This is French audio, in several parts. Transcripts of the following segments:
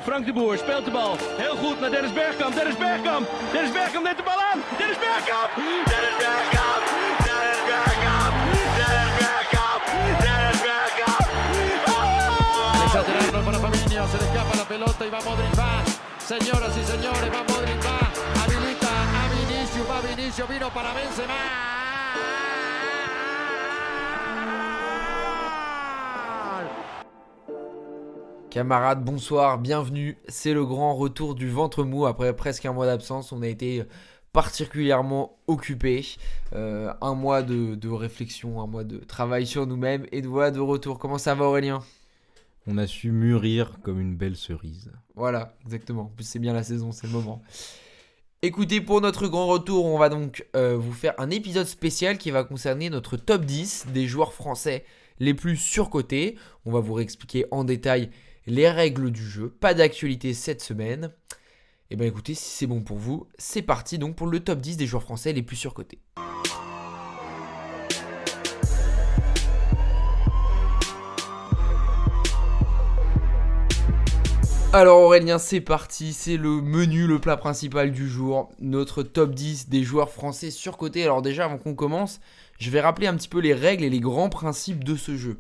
Frank de Boer speelt de bal. Heel goed naar Dennis Bergkamp. Dennis Bergkamp. Dennis Bergkamp neemt de bal aan. Dennis Bergkamp. Dennis Bergkamp. Dennis Bergkamp. Dennis Bergkamp. Dennis Bergkamp. Exagerarlo para Fabinho. Se le escapa la pelota y va Modric. Va. Señoras y señores, va Modric. Va. Habilita a Vinicius. Va Vinicius. Vino para Benzema. Camarades, bonsoir, bienvenue. C'est le grand retour du ventre mou après presque un mois d'absence. On a été particulièrement occupés. Un mois de réflexion, un mois de travail sur nous-mêmes et de voilà de retour. Comment ça va, Aurélien ? On a su mûrir comme une belle cerise. Voilà, exactement. En plus, c'est bien la saison, c'est le moment. Écoutez, pour notre grand retour, on va donc vous faire un épisode spécial qui va concerner notre top 10 des joueurs français les plus surcotés. On va vous réexpliquer en détail les règles du jeu. Pas d'actualité cette semaine. Et bien écoutez, si c'est bon pour vous, c'est parti donc pour le top 10 des joueurs français les plus surcotés. Alors Aurélien, c'est parti, c'est le menu, le plat principal du jour, notre top 10 des joueurs français surcotés. Alors déjà, avant qu'on commence, je vais rappeler un petit peu les règles et les grands principes de ce jeu.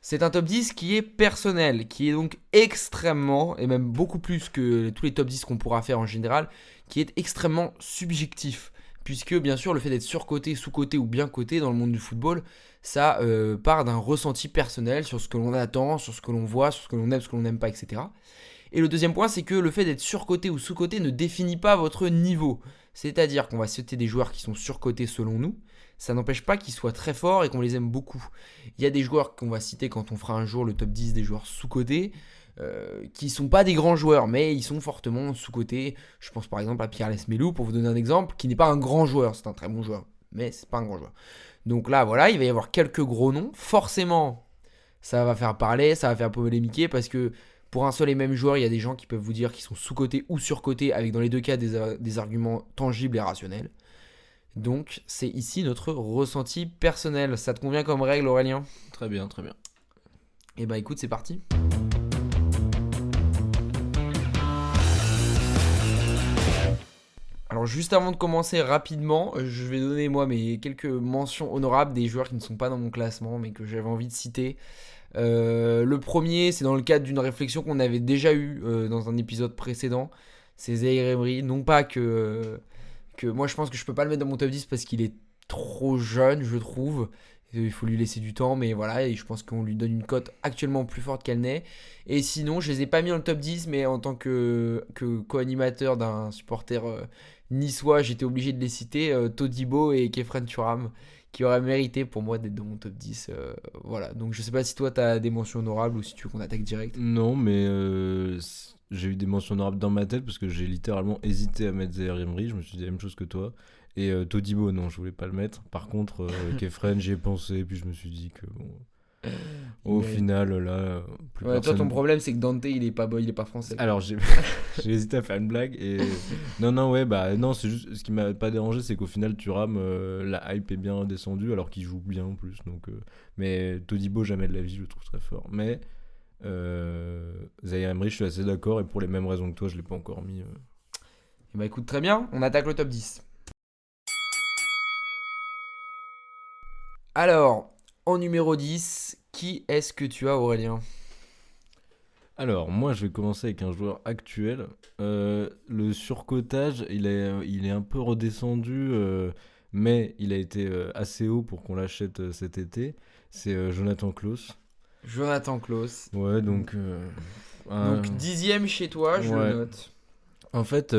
C'est un top 10 qui est personnel, qui est donc extrêmement, et même beaucoup plus que tous les top 10 qu'on pourra faire en général, qui est extrêmement subjectif. Puisque bien sûr, le fait d'être surcoté, sous-coté ou bien coté dans le monde du football, ça part d'un ressenti personnel sur ce que l'on attend, sur ce que l'on voit, sur ce que l'on aime, ce que l'on n'aime pas, etc. Et le deuxième point, c'est que le fait d'être surcoté ou sous-coté ne définit pas votre niveau. C'est-à-dire qu'on va citer des joueurs qui sont surcotés selon nous, ça n'empêche pas qu'ils soient très forts et qu'on les aime beaucoup. Il y a des joueurs qu'on va citer quand on fera un jour le top 10 des joueurs sous-cotés, qui ne sont pas des grands joueurs, mais ils sont fortement sous-cotés. Je pense par exemple à Pierre Lesmelou, pour vous donner un exemple, qui n'est pas un grand joueur, c'est un très bon joueur, mais c'est pas un grand joueur. Donc là, voilà, il va y avoir quelques gros noms. Forcément, ça va faire parler, ça va faire polémiquer, parce que pour un seul et même joueur, il y a des gens qui peuvent vous dire qu'ils sont sous-cotés ou surcotés, avec dans les deux cas des arguments tangibles et rationnels. Donc, c'est ici notre ressenti personnel. Ça te convient comme règle, Aurélien ? Très bien, très bien. Eh ben écoute, c'est parti. Alors, juste avant de commencer rapidement, je vais donner moi mes quelques mentions honorables des joueurs qui ne sont pas dans mon classement, mais que j'avais envie de citer. Le premier, c'est dans le cadre d'une réflexion qu'on avait déjà eue dans un épisode précédent. C'est Zaïre Emery. Non pas que moi je pense que je peux pas le mettre dans mon top 10 parce qu'il est trop jeune, je trouve. Il faut lui laisser du temps, mais voilà, et je pense qu'on lui donne une cote actuellement plus forte qu'elle n'est. Et sinon, je les ai pas mis dans le top 10, mais en tant que co-animateur d'un supporter niçois, j'étais obligé de les citer, Todibo et Kefren Turam, qui auraient mérité pour moi d'être dans mon top 10. Voilà, donc je sais pas si toi t'as des mentions honorables ou si tu veux qu'on attaque direct. Non, mais j'ai eu des mentions honorables dans ma tête parce que j'ai littéralement hésité à mettre Zaïre Emery. Je me suis dit la même chose que toi. Et Todibo, non, je voulais pas le mettre. Par contre, Kefren, j'y ai pensé, puis je me suis dit que bon, au final, là, plus Ouais, personne... toi, ton problème, c'est que Dante, il est pas français. Alors, j'ai hésité à faire une blague et non, ouais, bah non, c'est juste ce qui m'a pas dérangé, c'est qu'au final, Thuram, la hype est bien descendue alors qu'il joue bien en plus. Donc, mais Todibo, jamais de la vie, je le trouve très fort. Mais Zaïre Emery, je suis assez d'accord et pour les mêmes raisons que toi, je l'ai pas encore mis. Et bah écoute, très bien, on attaque le top 10. Alors, en numéro 10, qui est-ce que tu as, Aurélien ? Alors, moi, je vais commencer avec un joueur actuel. Le surcotage, il est un peu redescendu, mais il a été assez haut pour qu'on l'achète cet été. C'est Jonathan Klaus. Jonathan Klaus. Ouais, donc... Donc 10ème chez toi, je Ouais. le note. En fait,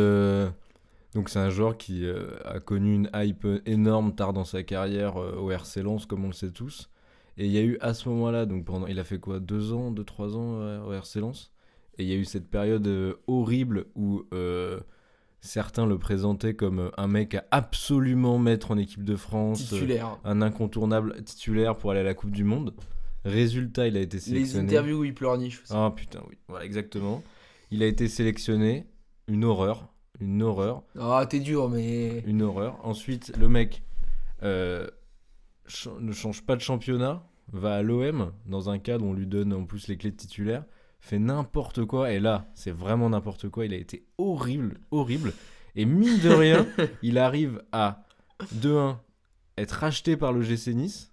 donc c'est un joueur qui a connu une hype énorme tard dans sa carrière au RC Lens, comme on le sait tous. Et il y a eu à ce moment-là, donc il a fait quoi, 2-3 ans au RC Lens. Et il y a eu cette période horrible où certains le présentaient comme un mec à absolument mettre en équipe de France, Titulaire. un incontournable titulaire pour aller à la Coupe du Monde. Résultat, il a été Les sélectionné. interviews où il pleurniche aussi. Ah putain, oui, voilà, exactement. Il a été sélectionné, une horreur. Ah, t'es dur, mais... Une horreur. Ensuite, le mec ne change pas de championnat, va à l'OM, dans un cadre où on lui donne en plus les clés de titulaire, fait n'importe quoi. Et là, c'est vraiment n'importe quoi. Il a été horrible. Et mine de rien, il arrive à 2-1 être racheté par le GC Nice,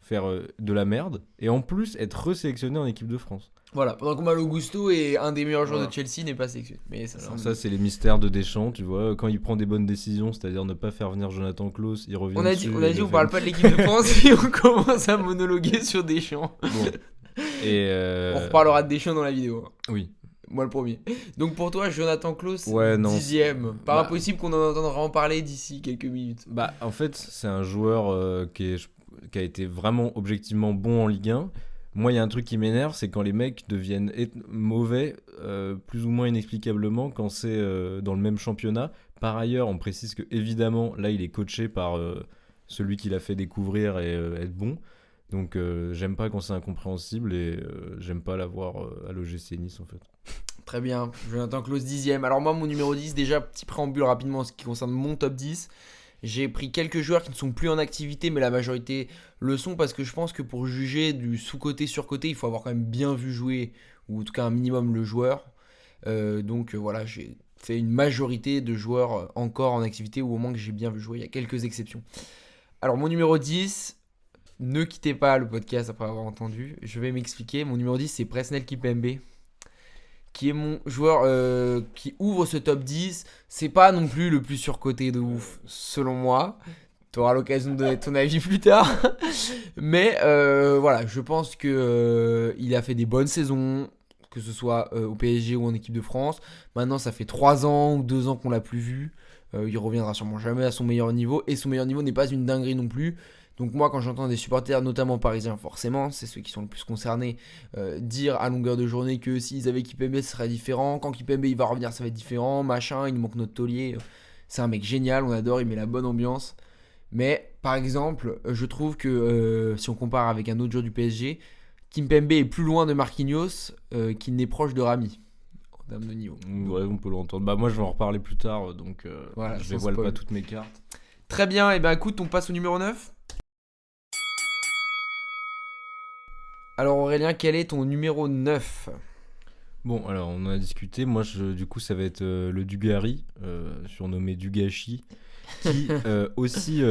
faire de la merde, et en plus être resélectionné en équipe de France. Voilà, pendant que Malo Gusto est un des meilleurs joueurs Voilà. de Chelsea n'est pas sélectionné. Mais ça, Alors ça, c'est les mystères de Deschamps, tu vois. Quand il prend des bonnes décisions, c'est-à-dire ne pas faire venir Jonathan Klaus, il revient on a dessus. dit on parle pas de l'équipe de France et on commence à monologuer sur Deschamps. Bon. Et On reparlera de Deschamps dans la vidéo. oui. Moi le premier. Donc pour toi, Jonathan Klaus, Ouais, non, 10ème. Pas bah- impossible qu'on en entende en parler d'ici quelques minutes. Bah, en fait, c'est un joueur qui a été vraiment objectivement bon en Ligue 1. Moi, il y a un truc qui m'énerve, c'est quand les mecs deviennent mauvais, plus ou moins inexplicablement, quand c'est dans le même championnat. Par ailleurs, on précise que évidemment, là, il est coaché par celui qui l'a fait découvrir et être bon. Donc, j'aime pas quand c'est incompréhensible et j'aime pas l'avoir à l'OGC Nice, en fait. Très bien, Jonathan Klaus 10ème. Alors moi, mon numéro 10, déjà, petit préambule rapidement en ce qui concerne mon top 10. J'ai pris quelques joueurs qui ne sont plus en activité, mais la majorité le sont parce que je pense que pour juger du sous-côté, sur-côté, il faut avoir quand même bien vu jouer, ou en tout cas un minimum le joueur. Donc voilà, j'ai fait une majorité de joueurs encore en activité, ou au moins que j'ai bien vu jouer, il y a quelques exceptions. Alors mon numéro 10, ne quittez pas le podcast après avoir entendu, je vais m'expliquer. Mon numéro 10, c'est Presnel Kimpembe, qui est mon joueur qui ouvre ce top 10. C'est pas non plus le plus surcoté de ouf, selon moi. Tu auras l'occasion de donner ton avis plus tard. Mais voilà, je pense qu'il a fait des bonnes saisons, que ce soit au PSG ou en équipe de France. Maintenant, ça fait 3 ans ou 2 ans qu'on l'a plus vu. Il reviendra sûrement jamais à son meilleur niveau. Et son meilleur niveau n'est pas une dinguerie non plus. Donc moi, quand j'entends des supporters, notamment parisiens, forcément, c'est ceux qui sont le plus concernés, dire à longueur de journée que s'ils avaient Kimpembe, ce serait différent. Quand Kimpembe il va revenir, ça va être différent. Machin, il nous manque notre taulier. C'est un mec génial, on adore, il met la bonne ambiance. Mais par exemple, je trouve que si on compare avec un autre joueur du PSG, Kimpembe est plus loin de Marquinhos qu'il n'est proche de Rami en termes de niveau. Ouais, on peut l'entendre. Bah, moi, je vais en reparler plus tard, donc Voilà, je sans dévoile spoil. pas toutes mes cartes. Très bien, et ben écoute, on passe au numéro 9. Alors Aurélien, quel est ton numéro 9 ? Bon, alors on en a discuté. Moi, du coup, ça va être le Dugarry, surnommé Dugashi, qui aussi,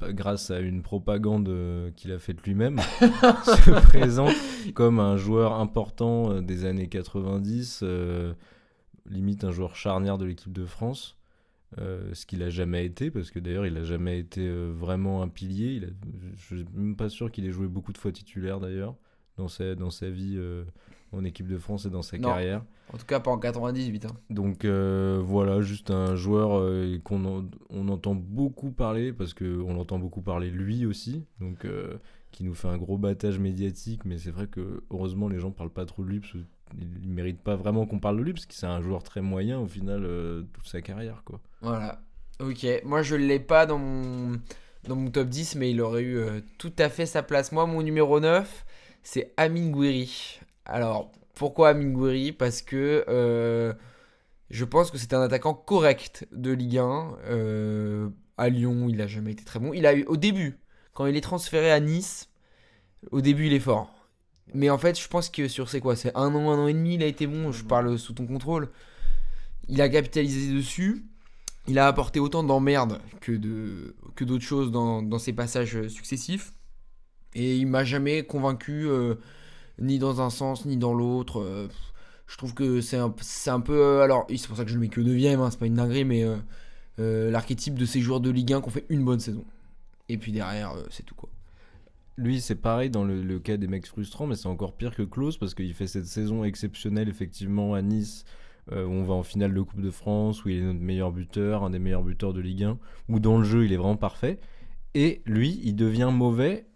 grâce à une propagande qu'il a faite lui-même, se présente comme un joueur important des années 90, limite un joueur charnière de l'équipe de France. Ce qu'il a jamais été, parce que d'ailleurs il a jamais été vraiment un pilier. Je suis même pas sûr qu'il ait joué beaucoup de fois titulaire d'ailleurs dans sa vie en équipe de France et dans sa Non. carrière. En tout cas pas en 98. Hein. Donc voilà, juste un joueur on entend beaucoup parler, parce qu'on l'entend beaucoup parler lui aussi, donc qui nous fait un gros battage médiatique, mais c'est vrai que heureusement les gens parlent pas trop de lui, parce qu'il mérite pas vraiment qu'on parle de lui, parce que c'est un joueur très moyen au final toute sa carrière, quoi. Voilà. Ok, moi je l'ai pas dans mon top 10, mais il aurait eu tout à fait sa place. Moi, mon numéro 9, c'est Amine Gouiri. Alors, pourquoi Amine Gouiri ? Parce que je pense que c'est un attaquant correct de Ligue 1. À Lyon, il a jamais été très bon. Il a eu, au début, quand il est transféré à Nice, au début, il est fort. Mais en fait, je pense que c'est un an et demi, il a été bon. Je parle sous ton contrôle. Il a capitalisé dessus. Il a apporté autant d'emmerdes que d'autres choses dans ses passages successifs. Et il m'a jamais convaincu, ni dans un sens, ni dans l'autre. Je trouve que c'est un peu... alors, c'est pour ça que je le mets que 9ème, hein, c'est pas une dinguerie, mais l'archétype de ces joueurs de Ligue 1 qui ont fait une bonne saison. Et puis derrière, c'est tout, quoi. Lui, c'est pareil dans le cas des mecs frustrants, mais c'est encore pire que Klose, parce qu'il fait cette saison exceptionnelle, effectivement, à Nice, où on va en finale de Coupe de France, où il est notre meilleur buteur, un des meilleurs buteurs de Ligue 1, où dans le jeu, il est vraiment parfait. Et lui, il devient mauvais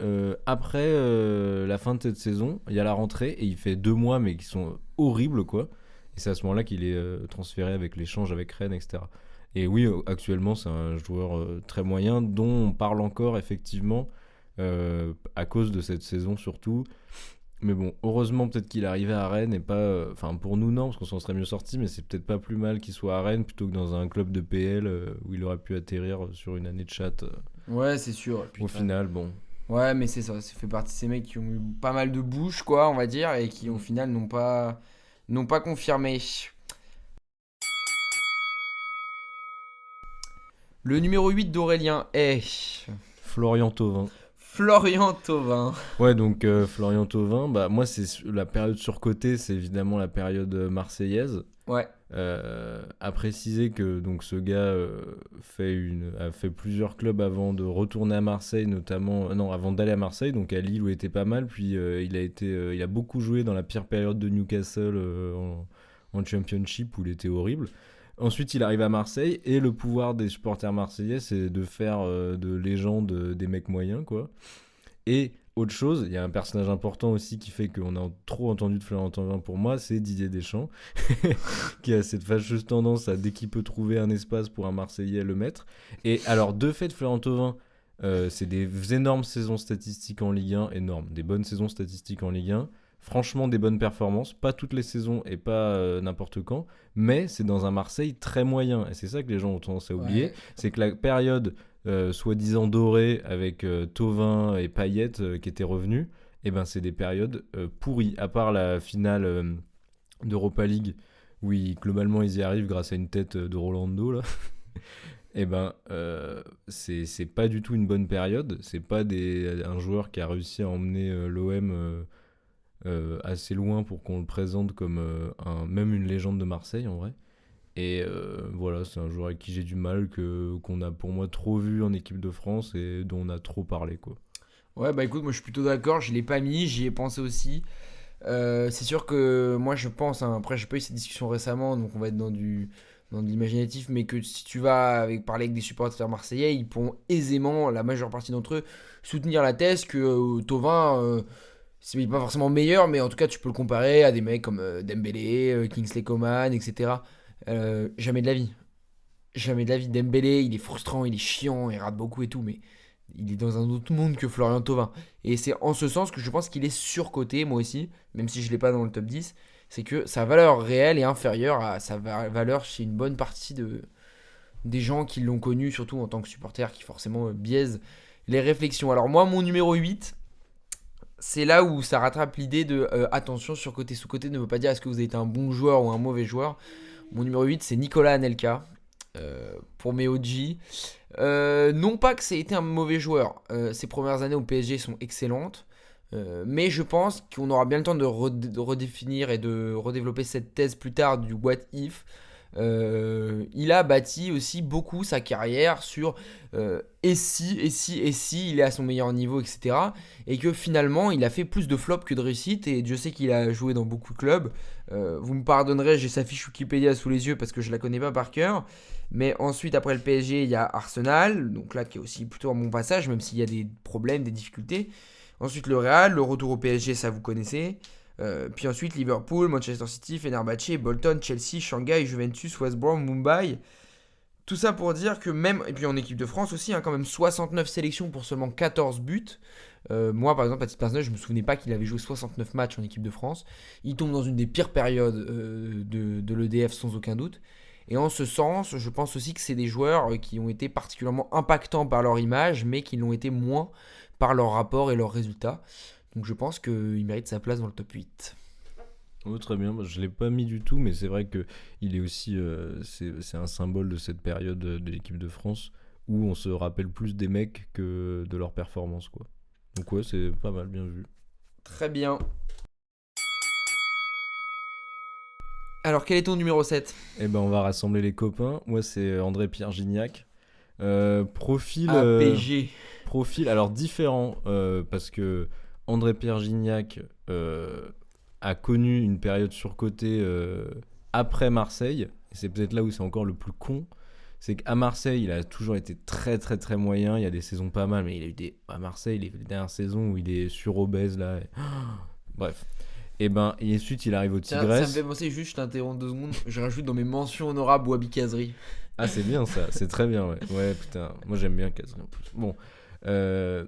après la fin de cette saison. Il y a la rentrée, et il fait 2 mois, mais qui sont horribles, quoi. Et c'est à ce moment-là qu'il est transféré avec l'échange avec Rennes, etc. Et oui, actuellement, c'est un joueur très moyen, dont on parle encore, effectivement, à cause de cette saison surtout. Mais bon, heureusement peut-être qu'il est arrivé à Rennes et pas... Enfin pour nous non, parce qu'on s'en serait mieux sorti, mais c'est peut-être pas plus mal qu'il soit à Rennes plutôt que dans un club de PL où il aurait pu atterrir sur une année de chatte. Ouais, c'est sûr. Et puis, Au final, bon... Ouais, mais c'est ça fait partie de ces mecs qui ont eu pas mal de bouches, quoi, on va dire, et qui au final n'ont pas confirmé. Le numéro 8 d'Aurélien est Florian Thauvin. Florian Thauvin. Ouais, donc Florian Thauvin, bah, moi, c'est la période surcotée, c'est évidemment la période marseillaise. Ouais. À préciser que donc, ce gars a fait plusieurs clubs avant de retourner à Marseille, notamment. Non, avant d'aller à Marseille, donc à Lille où il était pas mal. Puis il a beaucoup joué dans la pire période de Newcastle en Championship où il était horrible. Ensuite, il arrive à Marseille et le pouvoir des supporters marseillais, c'est de faire de légende des mecs moyens, quoi. Et autre chose, il y a un personnage important aussi qui fait qu'on a trop entendu de Florian Thauvin pour moi, c'est Didier Deschamps, qui a cette fâcheuse tendance à, dès qu'il peut trouver un espace pour un Marseillais, le mettre. Et alors, de fait, Florian Thauvin, c'est des énormes saisons statistiques en Ligue 1, énormes, des bonnes saisons statistiques en Ligue 1. Franchement, des bonnes performances, pas toutes les saisons et pas n'importe quand, mais c'est dans un Marseille très moyen. Et c'est ça que les gens ont tendance à oublier, Ouais. c'est que la période soi-disant dorée avec Thauvin et Payet qui étaient revenus, et ben c'est des périodes pourries, à part la finale d'Europa League, où globalement ils y arrivent grâce à une tête de Rolando, là. Et ben c'est pas du tout une bonne période, c'est pas un joueur qui a réussi à emmener l'OM assez loin pour qu'on le présente comme même une légende de Marseille en vrai. Et voilà, c'est un joueur avec qui j'ai du mal, qu'on a pour moi trop vu en équipe de France et dont on a trop parlé, quoi. Ouais, bah écoute, moi je suis plutôt d'accord, je l'ai pas mis, j'y ai pensé aussi. C'est sûr que moi je pense, hein, après j'ai pas eu cette discussion récemment, donc on va être dans de l'imaginatif, mais que si tu vas parler avec des supporters marseillais, ils pourront aisément, la majeure partie d'entre eux, soutenir la thèse que Thauvin, c'est pas forcément meilleur, mais en tout cas tu peux le comparer à des mecs comme Dembélé, Kingsley Coman, etc. Jamais de la vie. Jamais de la vie. Dembélé, il est frustrant, il est chiant, il rate beaucoup et tout, mais il est dans un autre monde que Florian Thauvin. Et c'est en ce sens que je pense qu'il est surcoté, moi aussi, même si je ne l'ai pas dans le top 10. C'est que sa valeur réelle est inférieure à sa valeur chez une bonne partie des gens qui l'ont connu, surtout en tant que supporter, qui forcément biaisent les réflexions. Alors moi, mon numéro 8, c'est là où ça rattrape l'idée de attention, surcoté, sous-coté ne veut pas dire est-ce que vous avez été un bon joueur ou un mauvais joueur. Mon numéro 8, c'est Nicolas Anelka. Pour mes OG. Non pas que c'est été un mauvais joueur. Ses premières années au PSG sont excellentes. Mais je pense qu'on aura bien le temps de redéfinir et de redévelopper cette thèse plus tard du what if. Il a bâti aussi beaucoup sa carrière sur et si il est à son meilleur niveau, etc. Et que finalement il a fait plus de flops que de réussite. Et Dieu sait qu'il a joué dans beaucoup de clubs. Vous me pardonnerez, j'ai sa fiche Wikipédia sous les yeux parce que je la connais pas par cœur. Mais ensuite, après le PSG, il y a Arsenal, donc là qui est aussi plutôt un bon passage, même s'il y a des problèmes, des difficultés. Ensuite le Real, le retour au PSG, ça vous connaissez. Puis ensuite Liverpool, Manchester City, Fenerbahçe, Bolton, Chelsea, Shanghai, Juventus, West Brom, Mumbai. Tout ça pour dire que même, et puis en équipe de France aussi, hein, quand même 69 sélections pour seulement 14 buts. Moi par exemple, à titre personnel, je me souvenais pas qu'il avait joué 69 matchs en équipe de France. Il tombe dans une des pires périodes de l'EDF sans aucun doute. Et en ce sens, je pense aussi que c'est des joueurs qui ont été particulièrement impactants par leur image, mais qui l'ont été moins par leur rapport et leurs résultats. Donc je pense qu'il mérite sa place dans le top 8. Oh, très bien, je ne l'ai pas mis du tout, mais c'est vrai qu'il est aussi c'est un symbole de cette période de l'équipe de France où on se rappelle plus des mecs que de leurs performances, quoi. Donc ouais, c'est pas mal, bien vu. Très bien. Alors quel est ton numéro 7 ? Eh ben on va rassembler les copains. Moi c'est André-Pierre Gignac. Profil APG. profil alors différent parce que André-Pierre Gignac a connu une période surcotée après Marseille. Et c'est peut-être là où c'est encore le plus con. C'est qu'à Marseille, il a toujours été très très très moyen. Il y a des saisons pas mal, mais il a eu à Marseille, les dernières saisons où il est sur-obèse là. Bref. Et ensuite il arrive au Tiens, Tigresse. ça me fait penser, juste je t'interromps 2 secondes, je rajoute dans mes mentions honorables Wabi Kazri. Ah, c'est bien ça, c'est très bien, ouais. Ouais, putain, moi j'aime bien Kazri en plus. Bon, ce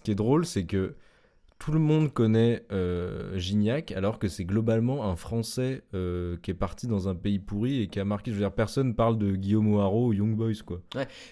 qui est drôle, c'est que tout le monde connaît Gignac, alors que c'est globalement un Français qui est parti dans un pays pourri et qui a marqué. Je veux dire, personne parle de Guillaume O'Haraud ou Young Boys, quoi.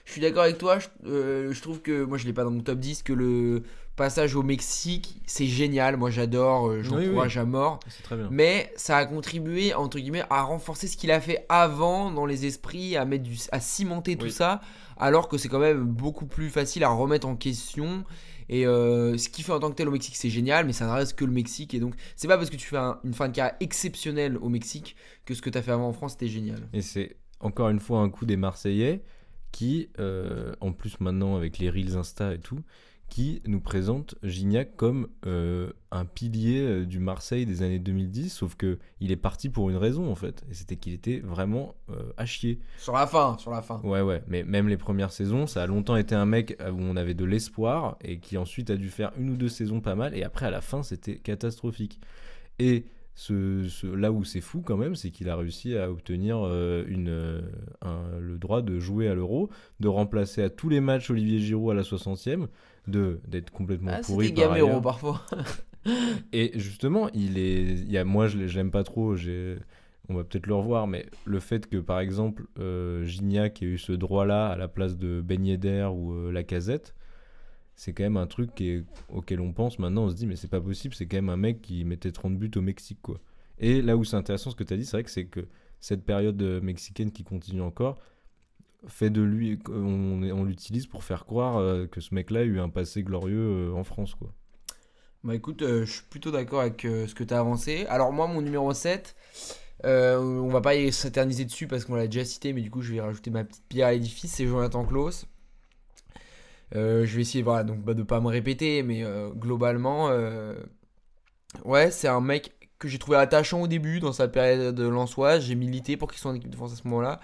Je suis d'accord avec toi, je trouve que, moi je l'ai pas dans mon top 10, que le passage au Mexique, c'est génial, moi j'adore, j'encourage à mort. C'est très bien. Mais ça a contribué, entre guillemets, à renforcer ce qu'il a fait avant dans les esprits, à cimenter tout ça, alors que c'est quand même beaucoup plus facile à remettre en question. Et ce qu'il fait en tant que tel au Mexique, c'est génial, mais ça ne reste que le Mexique. Et donc, c'est pas parce que tu fais une fin de carrière exceptionnelle au Mexique que ce que tu as fait avant en France, c'était génial. Et c'est encore une fois un coup des Marseillais qui, en plus maintenant avec les Reels Insta et tout, qui nous présente Gignac comme un pilier du Marseille des années 2010, sauf qu'il est parti pour une raison en fait, et c'était qu'il était vraiment à chier. Sur la fin. Ouais, mais même les premières saisons, ça a longtemps été un mec où on avait de l'espoir, et qui ensuite a dû faire 1 ou 2 saisons pas mal, et après à la fin c'était catastrophique. Et là où c'est fou quand même, c'est qu'il a réussi à obtenir le droit de jouer à l'Euro, de remplacer à tous les matchs Olivier Giroud à la 60e, d'être complètement pourri c'était par Gamero ailleurs. parfois. Et justement, moi je l'aime pas trop, on va peut-être le revoir, mais le fait que par exemple Gignac ait eu ce droit-là à la place de Ben Yedder ou Lacazette, c'est quand même un truc auquel on pense maintenant, on se dit mais c'est pas possible, c'est quand même un mec qui mettait 30 buts au Mexique, quoi. Et là où c'est intéressant ce que tu as dit, c'est que cette période mexicaine qui continue encore fait de lui, on l'utilise pour faire croire que ce mec-là a eu un passé glorieux en France, quoi. Bah écoute, je suis plutôt d'accord avec ce que tu as avancé. Alors moi, mon numéro 7, on va pas s'éterniser dessus parce qu'on l'a déjà cité, mais du coup je vais rajouter ma petite pierre à l'édifice, c'est Jonathan Klaus. Je vais essayer donc, de pas me répéter, mais globalement, ouais, c'est un mec que j'ai trouvé attachant au début dans sa période lensoise. J'ai milité pour qu'il soit en équipe de France à ce moment-là.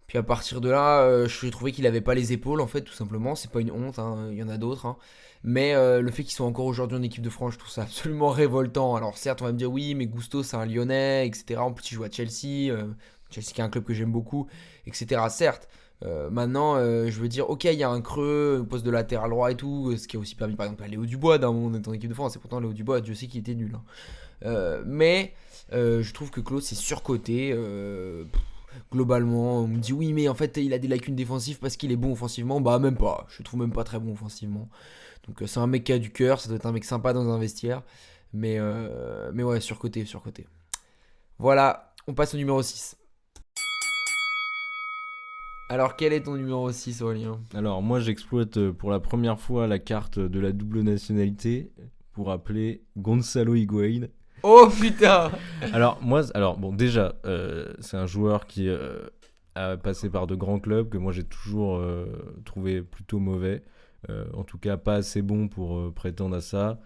Puis à partir de là, j'ai trouvé qu'il avait pas les épaules, en fait, tout simplement. C'est pas une honte, hein, il y en a d'autres. Hein. Mais le fait qu'il soit encore aujourd'hui en équipe de France, je trouve ça absolument révoltant. Alors certes, on va me dire oui, mais Gusto c'est un Lyonnais, etc. En plus, il joue à Chelsea. Chelsea qui est un club que j'aime beaucoup, etc. Certes. Maintenant, je veux dire, ok, il y a un creux, poste de latéral droit et tout, ce qui a aussi permis par exemple à Léo Dubois d'un moment d'être en équipe de France. Et pourtant, Léo Dubois, Dieu sait qu'il était nul. Hein. Mais je trouve que Klaus c'est surcoté. Globalement, on me dit oui, mais en fait, il a des lacunes défensives parce qu'il est bon offensivement. Bah, même pas. Je le trouve même pas très bon offensivement. Donc, c'est un mec qui a du cœur. Ça doit être un mec sympa dans un vestiaire. Mais ouais, surcoté. Voilà, on passe au numéro 6. Alors, quel est ton numéro 6, Aurélien ? Alors, moi, j'exploite pour la première fois la carte de la double nationalité pour appeler Gonzalo Higuaín. Oh putain! Alors, bon, déjà, c'est un joueur qui a passé par de grands clubs que moi j'ai toujours trouvé plutôt mauvais. En tout cas, pas assez bon pour prétendre à ça.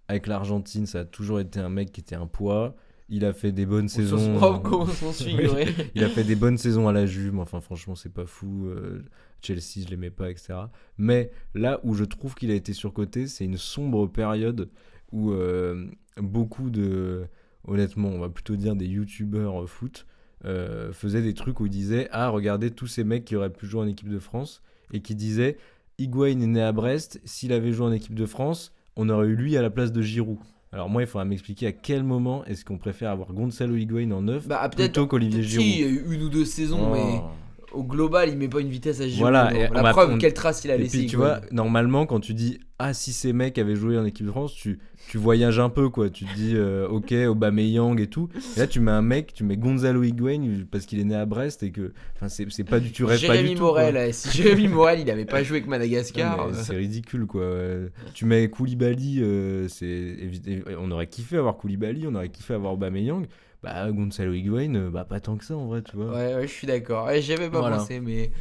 Avec l'Argentine, ça a toujours été un mec qui était un poids. Il a fait des bonnes saisons. Oui. Il a fait des bonnes saisons à la Juve, mais enfin, franchement, c'est pas fou. Chelsea, je l'aimais pas, etc. Mais là où je trouve qu'il a été surcoté, c'est une sombre période où beaucoup honnêtement, on va plutôt dire des youtubeurs foot, faisaient des trucs où ils disaient « Ah, regardez tous ces mecs qui auraient pu jouer en équipe de France » et qui disaient « Higuaín est né à Brest, s'il avait joué en équipe de France, on aurait eu lui à la place de Giroud. » Alors moi, il faudra m'expliquer à quel moment est-ce qu'on préfère avoir Gonzalo Higuaín en neuf plutôt qu'Olivier Giroud. Si, il y a eu 1 ou 2 saisons, mais au global, il met pas une vitesse à Giroud. Voilà, la preuve, quelle trace il a laissé. Et puis tu vois, normalement, quand tu dis « Ah, si ces mecs avaient joué en équipe de France », tu voyages un peu, quoi. Tu te dis ok, Aubameyang et tout. Et là, tu mets Gonzalo Higuaín parce qu'il est né à Brest et que, enfin, c'est pas du tout. Jérémy Morel, si Jérémy Morel, il avait pas joué avec Madagascar. C'est ridicule, quoi. Tu mets Koulibaly, on aurait kiffé avoir Koulibaly, on aurait kiffé avoir Aubameyang. Bah, Gonzalo Higuaín, pas tant que ça en vrai, tu vois. Ouais, je suis d'accord. J'y avais pas pensé, mais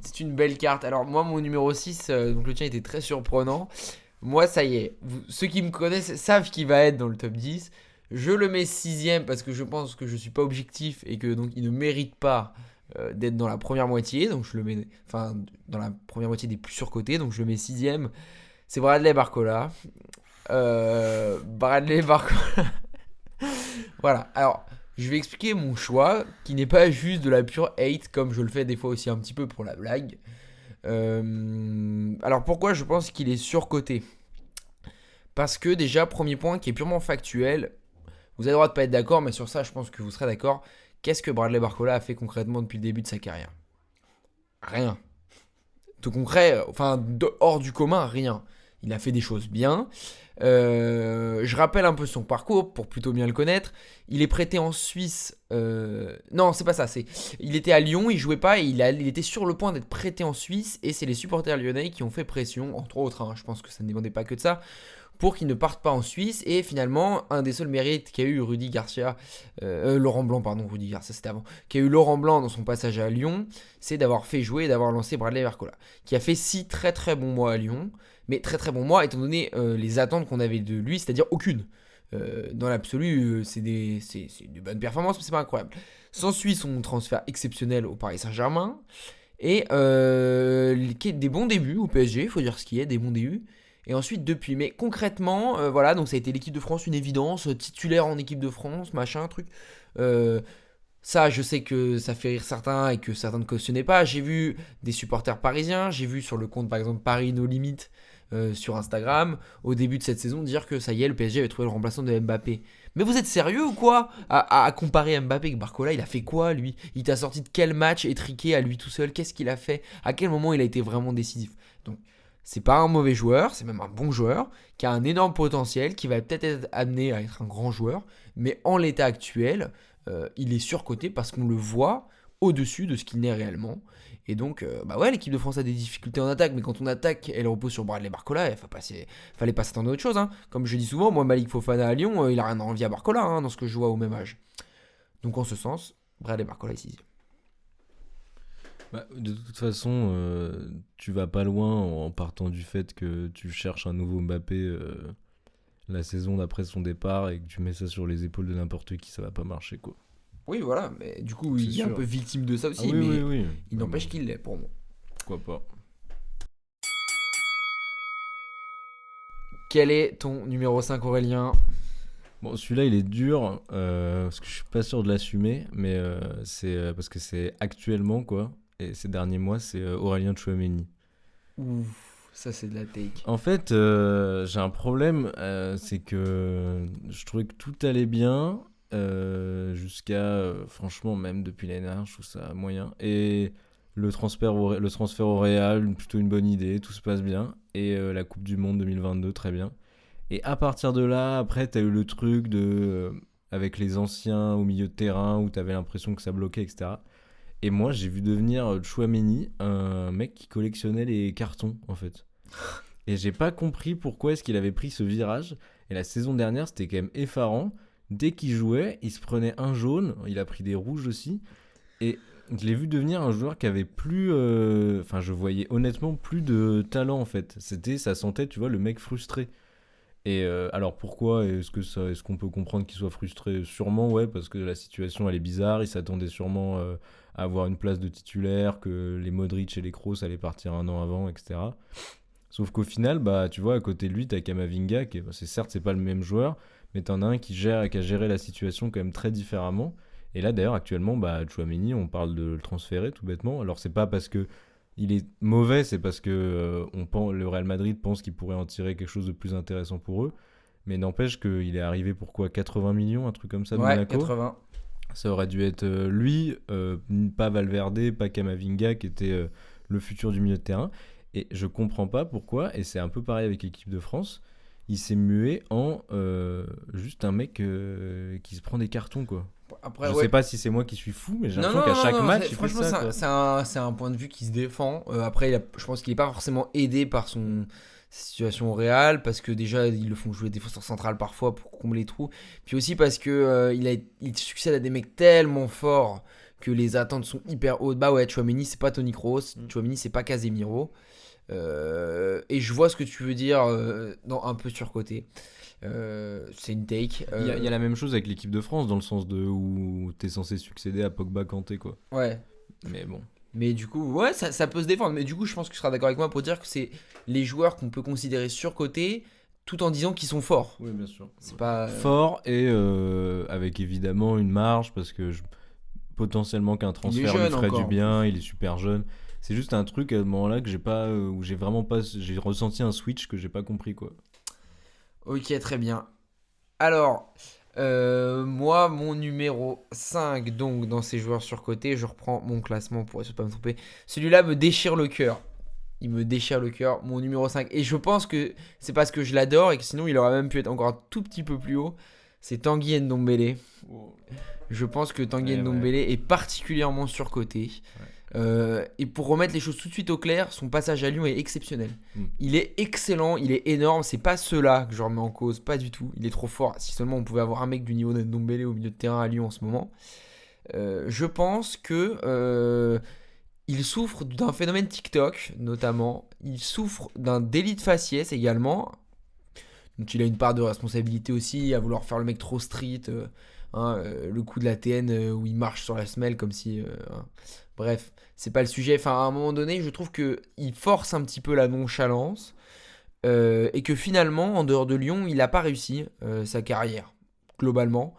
c'est une belle carte. Alors, moi, mon numéro 6, donc le tien était très surprenant. Moi, ça y est, ceux qui me connaissent savent qu'il va être dans le top 10. Je le mets 6ème parce que je pense que je suis pas objectif et que donc il ne mérite pas d'être dans la première moitié. Donc je le mets dans la première moitié des plus surcotés. Donc je le mets 6ème. C'est Bradley Barcola. Voilà. Alors, je vais expliquer mon choix qui n'est pas juste de la pure hate comme je le fais des fois aussi un petit peu pour la blague. Alors pourquoi je pense qu'il est surcoté ? Parce que déjà, premier point qui est purement factuel, vous avez le droit de pas être d'accord, mais sur ça, je pense que vous serez d'accord. Qu'est-ce que Bradley Barcola a fait concrètement depuis le début de sa carrière? Rien. De concret, hors du commun, rien. Il a fait des choses bien. Je rappelle un peu son parcours pour plutôt bien le connaître. Il est prêté en Suisse. Non, c'est pas ça. Il était à Lyon, il jouait pas et il était sur le point d'être prêté en Suisse. Et c'est les supporters lyonnais qui ont fait pression, entre autres. Je pense que ça ne dépendait pas que de ça, pour qu'il ne parte pas en Suisse. Et finalement, un des seuls mérites qu'a eu Rudy Garcia, Laurent Blanc, pardon, Rudy Garcia c'était avant, qu'a eu Laurent Blanc dans son passage à Lyon, c'est d'avoir fait jouer et d'avoir lancé Bradley Barcola, qui a fait 6 très très bons mois à Lyon. Mais très très bons mois étant donné les attentes qu'on avait de lui, c'est-à-dire aucune. Dans l'absolu, c'est des bonnes performances, mais c'est pas incroyable. S'ensuit son transfert exceptionnel au Paris Saint-Germain et des bons débuts au PSG, il faut dire ce qui est, des bons débuts. Et ensuite depuis, mais concrètement, voilà, donc ça a été l'équipe de France, une évidence, titulaire en équipe de France, machin, truc. Ça, je sais que ça fait rire certains et que certains ne cautionnaient pas. J'ai vu des supporters parisiens, j'ai vu sur le compte par exemple Paris No Limit sur Instagram, au début de cette saison, dire que ça y est, le PSG avait trouvé le remplaçant de Mbappé. Mais vous êtes sérieux ou quoi à comparer Mbappé avec Barcola? Il a fait quoi lui? Il t'a sorti de quel match étriqué à lui tout seul? Qu'est-ce qu'il a fait? À quel moment il a été vraiment décisif? Donc c'est pas un mauvais joueur, c'est même un bon joueur, qui a un énorme potentiel, qui va peut-être être amené à être un grand joueur, mais en l'état actuel, il est surcoté parce qu'on le voit au-dessus de ce qu'il n'est réellement. Et donc, l'équipe de France a des difficultés en attaque, mais quand on attaque, elle repose sur Bradley Barcola, fallait pas s'attendre à autre chose. Comme je dis souvent, moi, Malik Fofana à Lyon, il a rien à envier à Barcola, dans ce que je vois au même âge. Donc en ce sens, Bradley Barcola est 6e. De toute façon, tu vas pas loin en partant du fait que tu cherches un nouveau Mbappé la saison d'après son départ et que tu mets ça sur les épaules de n'importe qui, ça va pas marcher, quoi. Oui, voilà, mais du coup, il est sûr. un peu victime de ça aussi, Ah oui, mais oui. il n'empêche qu'il l'est pour moi. Pourquoi pas. Quel est ton numéro 5, Aurélien? Bon, celui-là, il est dur, parce que je suis pas sûr de l'assumer, mais c'est parce que c'est actuellement, quoi, et ces derniers mois, c'est Aurélien Tchouaméni. Ouf, ça c'est de la take. En fait, j'ai un problème, c'est que je trouvais que tout allait bien, jusqu'à, franchement, même depuis l'année dernière, je trouve ça moyen. Et le transfert au Real, plutôt une bonne idée, tout se passe bien. Et la Coupe du Monde 2022, très bien. Et à partir de là, après, t'as eu le truc avec les anciens au milieu de terrain, où t'avais l'impression que ça bloquait, etc. Et moi, j'ai vu devenir Tchouaméni un mec qui collectionnait les cartons, en fait. Et j'ai pas compris pourquoi est-ce qu'il avait pris ce virage. Et la saison dernière, c'était quand même effarant. Dès qu'il jouait, il se prenait un jaune. Il a pris des rouges aussi. Et je l'ai vu devenir un joueur qui avait plus... je voyais honnêtement plus de talent, en fait. Ça sentait, tu vois, le mec frustré. Et alors pourquoi est-ce qu'on peut comprendre qu'il soit frustré? Sûrement, ouais, parce que la situation, elle est bizarre. Il s'attendait sûrement à avoir une place de titulaire, que les Modric et les Kroos allaient partir un an avant, etc. Sauf qu'au final, tu vois, à côté de lui, t'as Camavinga, certes, c'est pas le même joueur, mais t'en as un qui a géré la situation quand même très différemment. Et là, d'ailleurs, actuellement, Tchouaméni, on parle de le transférer, tout bêtement. Alors, c'est pas parce que il est mauvais, c'est parce que le Real Madrid pense qu'il pourrait en tirer quelque chose de plus intéressant pour eux. Mais n'empêche qu'il est arrivé pour quoi, 80 millions, un truc comme ça de Monaco. 80. Ça aurait dû être lui, pas Valverde, pas Camavinga, qui était le futur du milieu de terrain. Et je comprends pas pourquoi, et c'est un peu pareil avec l'équipe de France, il s'est mué en juste un mec qui se prend des cartons, quoi. Après, je sais pas si c'est moi qui suis fou, mais j'ai l'impression qu'à chaque match, il fait franchement, ça, quoi. c'est un point de vue qui se défend. Après, je pense qu'il n'est pas forcément aidé par sa situation au Real, parce que déjà, ils le font jouer défenseur central parfois pour combler les trous. Puis aussi parce que il succède à des mecs tellement forts que les attentes sont hyper hautes. Bah ouais, Tchouaméni, c'est pas Toni Kroos, Tchouaméni, c'est pas Casemiro. Et je vois ce que tu veux dire, un peu surcoté. C'est une take. Il y a la même chose avec l'équipe de France, dans le sens où t'es censé succéder à Pogba, Kanté, quoi. Ouais. Mais bon. Mais du coup, ouais, ça peut se défendre. Mais du coup, je pense que tu seras d'accord avec moi pour dire que c'est les joueurs qu'on peut considérer surcotés, tout en disant qu'ils sont forts. Oui, bien sûr. C'est pas fort et avec évidemment une marge, parce que potentiellement qu'un transfert lui ferait du bien. Il est super jeune. C'est juste un truc à ce moment-là que j'ai ressenti un switch que j'ai pas compris, quoi. Ok, très bien. Alors, moi, mon numéro 5, donc dans ces joueurs surcotés, je reprends mon classement pour essayer de pas me tromper. Celui-là me déchire le cœur. Il me déchire le cœur, mon numéro 5. Et je pense que c'est parce que je l'adore et que sinon il aurait même pu être encore un tout petit peu plus haut. C'est Tanguy Ndombele. Je pense que Tanguy Ouais, Ndombele est particulièrement surcoté. Et pour remettre les choses tout de suite au clair, son passage à Lyon est exceptionnel. Il est excellent, il est énorme. C'est pas ceux-là que je remets en cause, pas du tout. Il est trop fort. Si seulement on pouvait avoir un mec du niveau de Ndombele au milieu de terrain à Lyon en ce moment. Je pense que il souffre d'un phénomène TikTok, notamment. Il souffre d'un délit de faciès également. Donc il a une part de responsabilité aussi à vouloir faire le mec trop street. Le coup de la TN où il marche sur la semelle comme si... Bref, c'est pas le sujet. Enfin, à un moment donné, je trouve qu'il force un petit peu la nonchalance. Et que finalement, en dehors de Lyon, il n'a pas réussi sa carrière, globalement.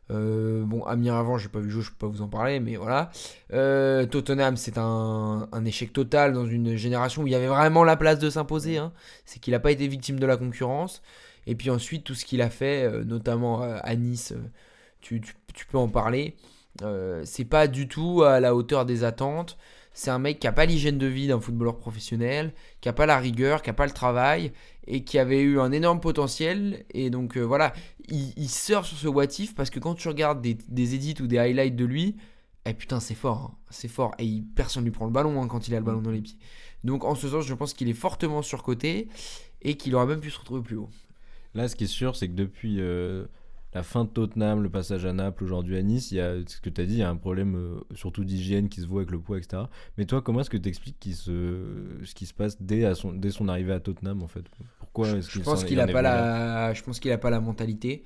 Bon, Amiens avant, j'ai pas vu jouer, je peux pas vous en parler, mais voilà. Tottenham, c'est un échec total dans une génération où il y avait vraiment la place de s'imposer. C'est qu'il n'a pas été victime de la concurrence. Et puis ensuite, tout ce qu'il a fait, notamment à Nice, tu peux en parler. C'est pas du tout à la hauteur des attentes. C'est un mec qui a pas l'hygiène de vie d'un footballeur professionnel, qui a pas la rigueur, qui a pas le travail et qui avait eu un énorme potentiel. Et donc voilà, il surfe sur ce what if parce que quand tu regardes des edits ou des highlights de lui, putain c'est fort, c'est fort. Et personne lui prend le ballon quand il a le ballon dans les pieds. Donc en ce sens, je pense qu'il est fortement surcoté et qu'il aurait même pu se retrouver plus haut. Là, ce qui est sûr, c'est que depuis la fin de Tottenham, le passage à Naples, aujourd'hui à Nice, il y a ce que tu as dit, il y a un problème surtout d'hygiène qui se voit avec le poids, etc. Mais toi, comment est-ce que tu expliques ce qui se passe dès son arrivée à Tottenham, en fait? Pourquoi est-ce Je pense qu'il a pas je pense qu'il a pas la mentalité.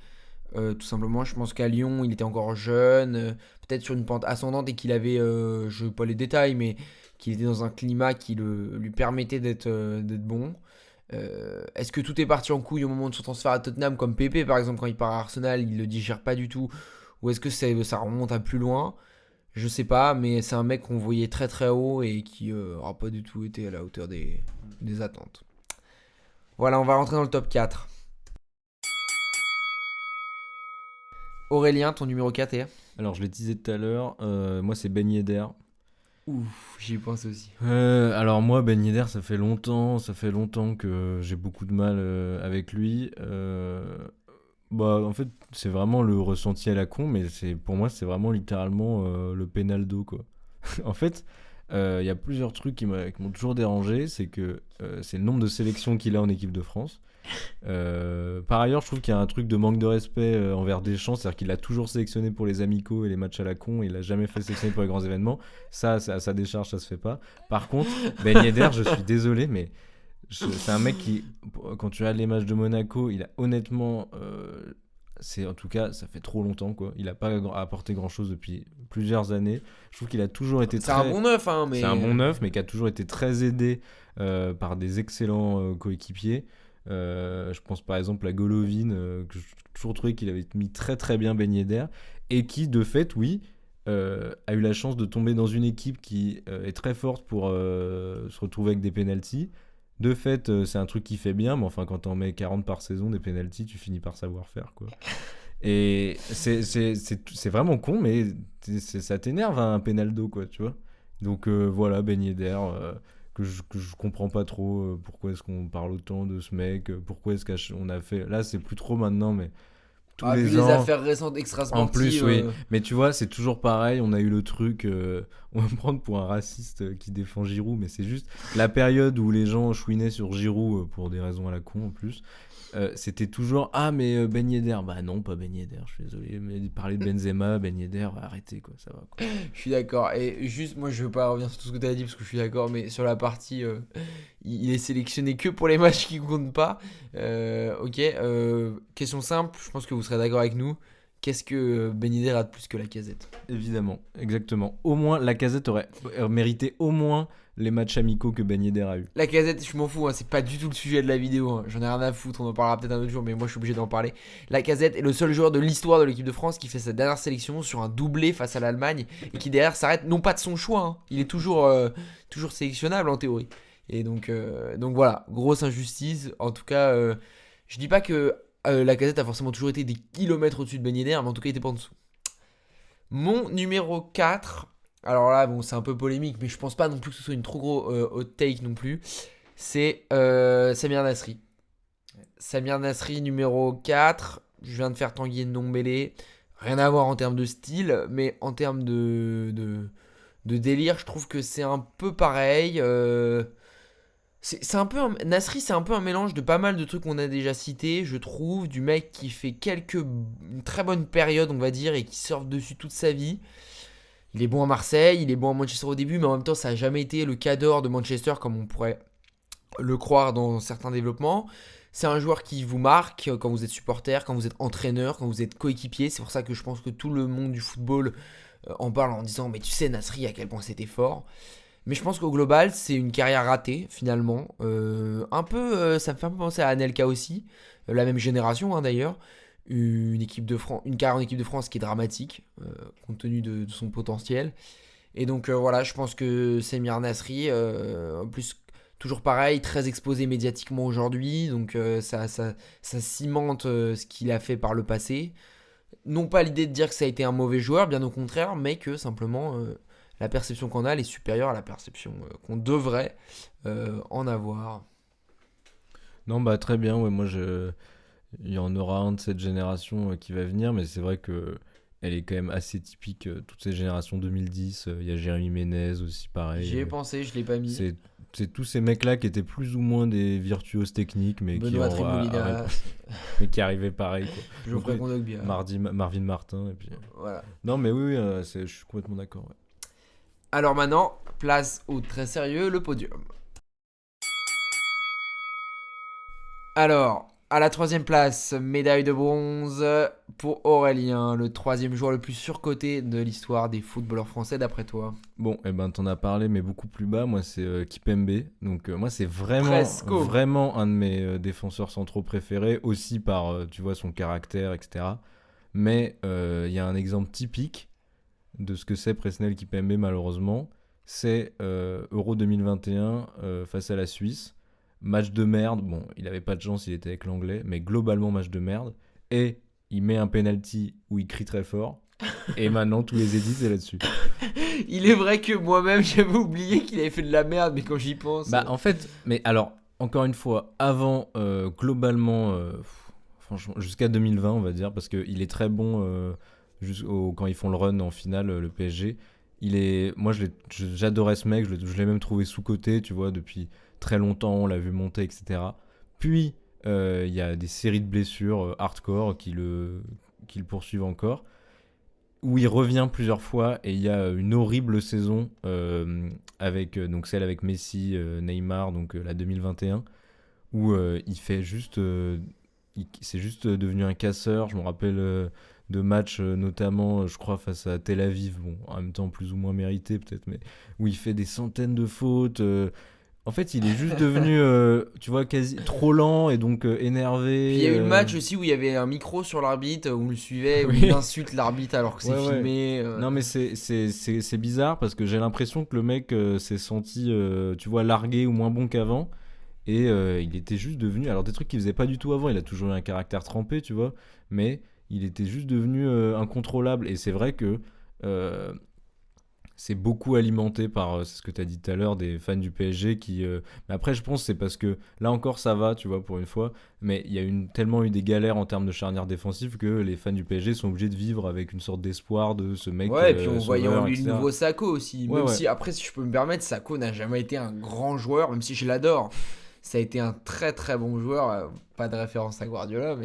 Tout simplement, je pense qu'à Lyon, il était encore jeune, peut-être sur une pente ascendante et qu'il avait, je ne veux pas les détails, mais qu'il était dans un climat qui lui permettait d'être bon. Est-ce que tout est parti en couille au moment de son transfert à Tottenham, comme Pepe par exemple quand il part à Arsenal, il le digère pas du tout, ou est-ce que ça remonte à plus loin? Je sais pas, mais c'est un mec qu'on voyait très très haut et qui n'aura pas du tout été à la hauteur des attentes. Voilà, on va rentrer dans le top 4. Aurélien, ton numéro 4 est? Alors, je l'ai disais tout à l'heure, moi c'est Ben Yedder. Ouf, j'y pense aussi. Alors moi, Ben Yedder, ça fait longtemps que j'ai beaucoup de mal avec lui. En fait, c'est vraiment le ressenti à la con, mais pour moi, c'est vraiment littéralement le Penaldo, quoi. En fait, il y a plusieurs trucs qui m'ont toujours dérangé, c'est que c'est le nombre de sélections qu'il a en équipe de France. Par ailleurs, je trouve qu'il y a un truc de manque de respect envers Deschamps, c'est-à-dire qu'il a toujours sélectionné pour les amicaux et les matchs à la con, il a jamais fait sélectionner pour les grands événements. Ça, à sa décharge, ça se fait pas. Par contre, Ben Yedder, je suis désolé, mais c'est un mec qui, quand tu regardes les matchs de Monaco, il a honnêtement, en tout cas, ça fait trop longtemps, quoi. Il a pas apporté grand-chose depuis plusieurs années. Je trouve qu'il a toujours été c'est un bon neuf, mais... C'est un bon neuf, mais qui a toujours été très aidé par des excellents coéquipiers. Je pense par exemple à Golovin, que j'ai toujours trouvé qu'il avait mis très très bien Ben Yedder, et qui de fait, oui, a eu la chance de tomber dans une équipe qui est très forte pour se retrouver avec des pénaltys. De fait, c'est un truc qui fait bien, mais enfin, quand t'en mets 40 par saison, des pénaltys, tu finis par savoir faire, quoi. Et c'est vraiment con, mais ça t'énerve un pénaldo, quoi, tu vois. Donc voilà, Ben Yedder, que je comprends pas trop pourquoi est-ce qu'on parle autant de ce mec, pourquoi est-ce qu'on a fait... Là, c'est plus trop maintenant, mais tous les vu ans... les affaires récentes extra-sportives... En plus, oui. Mais tu vois, c'est toujours pareil, on a eu le truc... on va me prendre pour un raciste qui défend Giroud, mais c'est juste la période où les gens chouinaient sur Giroud pour des raisons à la con, en plus. C'était toujours mais Ben Yedder, bah non, pas Ben Yedder, je suis désolé, mais parler de Benzema, Ben Yedder, arrêtez, quoi, ça va, quoi. Je suis d'accord, et juste moi je veux pas revenir sur tout ce que tu as dit parce que je suis d'accord, mais sur la partie il est sélectionné que pour les matchs qui comptent pas. Ok, question simple, je pense que vous serez d'accord avec nous. Qu'est-ce que Ben Yedder a de plus que Lacazette? Évidemment, exactement. Au moins, Lacazette aurait mérité au moins les matchs amicaux que Ben Yedder a eu. Lacazette, je m'en fous, c'est pas du tout le sujet de la vidéo, j'en ai rien à foutre, on en parlera peut-être un autre jour, mais moi je suis obligé d'en parler. Lacazette est le seul joueur de l'histoire de l'équipe de France qui fait sa dernière sélection sur un doublé face à l'Allemagne et qui derrière s'arrête, non pas de son choix, il est toujours sélectionnable en théorie. Et donc voilà, grosse injustice, en tout cas... Je dis pas que Lacazette a forcément toujours été des kilomètres au-dessus de Ben Yedder, mais en tout cas, il était pas en dessous. Mon numéro 4, alors là, bon, c'est un peu polémique, mais je pense pas non plus que ce soit une trop gros hot take non plus. C'est Samir Nasri. Samir Nasri, numéro 4. Je viens de faire Tanguy Ndombele. Rien à voir en termes de style, mais en termes de délire, je trouve que c'est un peu pareil. C'est un peu Nasri, c'est un peu un mélange de pas mal de trucs qu'on a déjà cités, je trouve, du mec qui fait une très bonne période, on va dire, et qui surfe dessus toute sa vie. Il est bon à Marseille, il est bon à Manchester au début, mais en même temps, ça n'a jamais été le cadre de Manchester comme on pourrait le croire dans certains développements. C'est un joueur qui vous marque quand vous êtes supporter, quand vous êtes entraîneur, quand vous êtes coéquipier. C'est pour ça que je pense que tout le monde du football en parle en disant mais tu sais Nasri à quel point c'était fort. Mais je pense qu'au global, c'est une carrière ratée, finalement. Ça me fait un peu penser à Anelka aussi, la même génération hein, d'ailleurs. Une carrière en équipe de France qui est dramatique, compte tenu de son potentiel. Et donc voilà, je pense que Samir Nasri, en plus, toujours pareil, très exposé médiatiquement aujourd'hui, donc ça cimente ce qu'il a fait par le passé. Non pas l'idée de dire que ça a été un mauvais joueur, bien au contraire, mais que simplement la perception qu'on a elle est supérieure à la perception qu'on devrait en avoir. Non, bah très bien, ouais, il y en aura un de cette génération qui va venir, mais c'est vrai que elle est quand même assez typique, toutes ces générations 2010. Il y a Jérémy Ménez aussi, pareil. J'y ai pensé, je l'ai pas mis. C'est tous ces mecs-là qui étaient plus ou moins des virtuoses techniques, mais Benoît Tremolina, mais qui arrivaient pareil, quoi. Geoffrey Kondogbia. Marvin Martin, et puis... Voilà. Non, mais oui, je suis complètement d'accord, ouais. Alors maintenant, place au très sérieux, le podium. Alors, à la 3e place, médaille de bronze pour Aurélien, le 3e joueur le plus surcoté de l'histoire des footballeurs français d'après toi. Bon, eh ben t'en as parlé, mais beaucoup plus bas. Moi, c'est Kipembe. Donc moi, c'est Presco. vraiment un de mes défenseurs centraux préférés, aussi par, tu vois, son caractère, etc. Mais il y a un exemple typique de ce que c'est Presnel Kipembe, malheureusement. C'est Euro 2021 face à la Suisse. Match de merde. Bon, il avait pas de chance, il était avec l'anglais, mais globalement, match de merde. Et il met un penalty où il crie très fort. Et maintenant, tous les edits, c'est là-dessus. Il est vrai que moi-même, j'avais oublié qu'il avait fait de la merde, mais quand j'y pense... Bah, en fait, mais alors, encore une fois, avant, globalement, franchement, jusqu'à 2020, on va dire, parce qu'il est très bon quand ils font le run en finale, le PSG. Moi, j'adorais ce mec, je l'ai même trouvé sous-coté, tu vois, depuis très longtemps, on l'a vu monter, etc. Puis, il y a des séries de blessures hardcore qui le poursuivent encore, où il revient plusieurs fois, et il y a une horrible saison avec donc celle avec Messi, Neymar, donc la 2021, où il fait juste... c'est juste devenu un casseur. Je me rappelle de matchs, notamment, je crois, face à Tel Aviv, bon, en même temps plus ou moins mérité peut-être, mais où il fait des centaines de fautes. En fait, il est juste devenu, tu vois, quasi trop lent et donc énervé. Puis il y a eu le match aussi où il y avait un micro sur l'arbitre, où on le suivait, où Oui. il insulte l'arbitre alors que c'est Ouais, ouais. filmé. Non, mais c'est bizarre parce que j'ai l'impression que le mec s'est senti, tu vois, largué ou moins bon qu'avant. Et il était juste devenu... Alors, des trucs qu'il faisait pas du tout avant, il a toujours eu un caractère trempé, tu vois. Mais il était juste devenu incontrôlable. Et c'est vrai que c'est beaucoup alimenté par, c'est ce que tu as dit tout à l'heure, des fans du PSG qui... Mais après, je pense que c'est parce que là encore, ça va, tu vois, pour une fois. Mais il y a tellement eu des galères en termes de charnière défensive que les fans du PSG sont obligés de vivre avec une sorte d'espoir de ce mec. Ouais, et puis on voyait en sauveur, lui le etc. nouveau Sakho aussi. Ouais, Même ouais. si, après, si je peux me permettre, Sakho n'a jamais été un grand joueur, même si je l'adore. Ça a été un très très bon joueur. Pas de référence à Guardiola,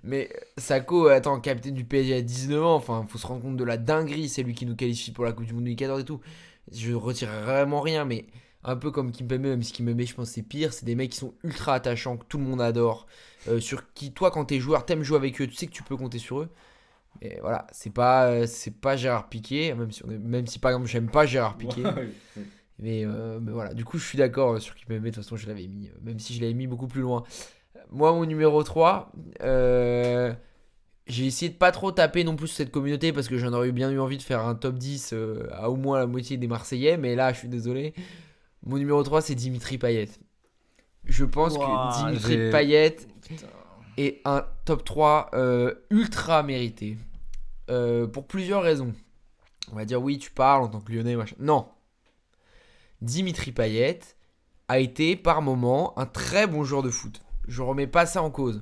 mais Sakho, attends, capitaine du PSG à 19 ans. Enfin, faut se rendre compte de la dinguerie. C'est lui qui nous qualifie pour la Coupe du Monde 2014 et tout. Je retire vraiment rien, mais un peu comme Kimpembe, même si Kimpembe, je pense, c'est pire. C'est des mecs qui sont ultra attachants, que tout le monde adore. Sur qui, toi, quand t'es joueur, t'aimes jouer avec eux, tu sais que tu peux compter sur eux. Et voilà, c'est pas Gérard Piqué, même si par exemple, j'aime pas Gérard Piqué. Mais voilà, du coup, je suis d'accord sur Kimpembe. De toute façon, je l'avais mis, même si je l'avais mis beaucoup plus loin. Moi, mon numéro 3, j'ai essayé de pas trop taper non plus sur cette communauté parce que j'en aurais bien eu envie de faire un top 10 à au moins la moitié des Marseillais. Mais là, je suis désolé. Mon numéro 3, c'est Dimitri Payet. Je pense Ouah, que Dimitri j'ai- Payet Putain. est un top 3 ultra mérité. Pour plusieurs raisons. On va dire oui, tu parles en tant que Lyonnais, machin. Non. Dimitri Payet a été par moment un très bon joueur de foot. Je remets pas ça en cause.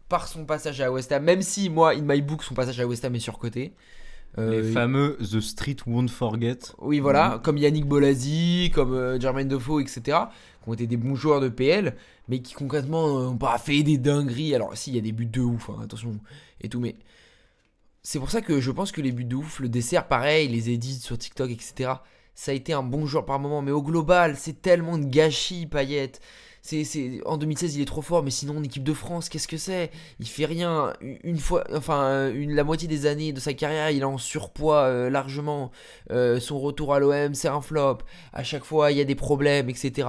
Par son passage à West Ham, même si moi, in my book, son passage à West Ham est surcoté. Les fameux The Street Won't Forget. Oui, voilà, comme Yannick Bolasie, comme Jermaine Defoe, etc., qui ont été des bons joueurs de PL, mais qui concrètement n'ont pas fait des dingueries. Alors, si, il y a des buts de ouf, hein, attention, et tout, mais c'est pour ça que je pense que les buts de ouf, le dessert, pareil, les edits sur TikTok, etc., ça a été un bon joueur par moment, mais au global, c'est tellement de gâchis, Payet. En 2016, il est trop fort, mais sinon, en équipe de France, qu'est-ce que c'est? Il fait rien. Une fois, enfin, la moitié des années de sa carrière, il est en surpoids largement. Son retour à l'OM, c'est un flop. À chaque fois, il y a des problèmes, etc.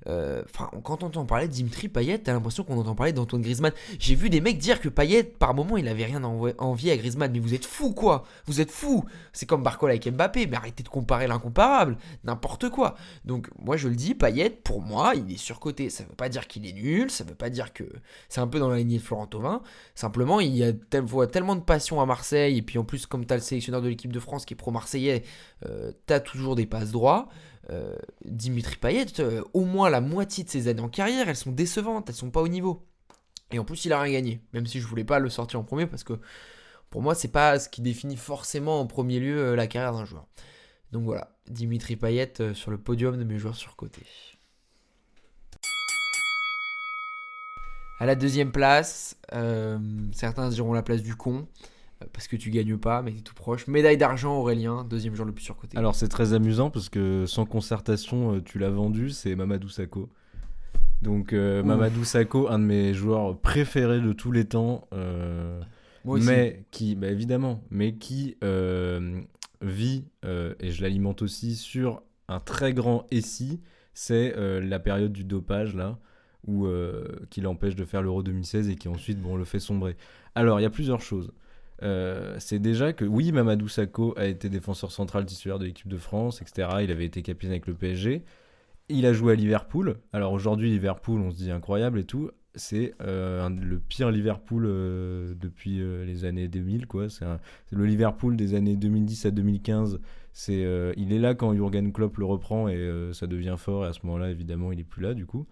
Enfin, quand on entend parler de Dimitri Payet, t'as l'impression qu'on entend parler d'Antoine Griezmann. J'ai vu des mecs dire que Payet, par moment, il avait rien à envier à Griezmann. Mais vous êtes fous, quoi. Vous êtes fous. C'est comme Barcola avec Mbappé. Mais arrêtez de comparer l'incomparable. N'importe quoi. Donc, moi, je le dis, Payet, pour moi, il est surcoté. Ça veut pas dire qu'il est nul. Ça veut pas dire que c'est un peu dans la lignée de Florent Thauvin. Simplement, il y a tellement de passion à Marseille. Et puis, en plus, comme t'as le sélectionneur de l'équipe de France qui est pro-marseillais, t'as toujours des passes droits. Dimitri Payet, au moins la moitié de ses années en carrière, elles sont décevantes, elles sont pas au niveau. Et en plus, il a rien gagné, même si je voulais pas le sortir en premier parce que pour moi, c'est pas ce qui définit forcément en premier lieu la carrière d'un joueur. Donc voilà, Dimitri Payet sur le podium de mes joueurs surcotés. À la deuxième place, certains diront la place du con. Parce que tu gagnes pas, mais t'es tout proche. Médaille d'argent, Aurélien, deuxième joueur le plus surcoté. Alors c'est très amusant parce que sans concertation, tu l'as vendu, c'est Mamadou Sakho. Donc Mamadou Sakho, un de mes joueurs préférés de tous les temps, Moi aussi. mais qui, bah, évidemment, mais qui vit, et je l'alimente aussi, sur un très grand SI, c'est la période du dopage là, où, qui l'empêche de faire l'Euro 2016 et qui ensuite le fait sombrer. Alors il y a plusieurs choses. C'est déjà que oui, Mamadou Sakho a été défenseur central titulaire de l'équipe de France, etc. Il avait été capitaine avec le PSG. Il a joué à Liverpool. Alors aujourd'hui, Liverpool, on se dit incroyable et tout. C'est le pire Liverpool depuis les années 2000, quoi. C'est le Liverpool des années 2010 à 2015. Il est là quand Jürgen Klopp le reprend et ça devient fort. Et à ce moment-là, évidemment, il est plus là du coup.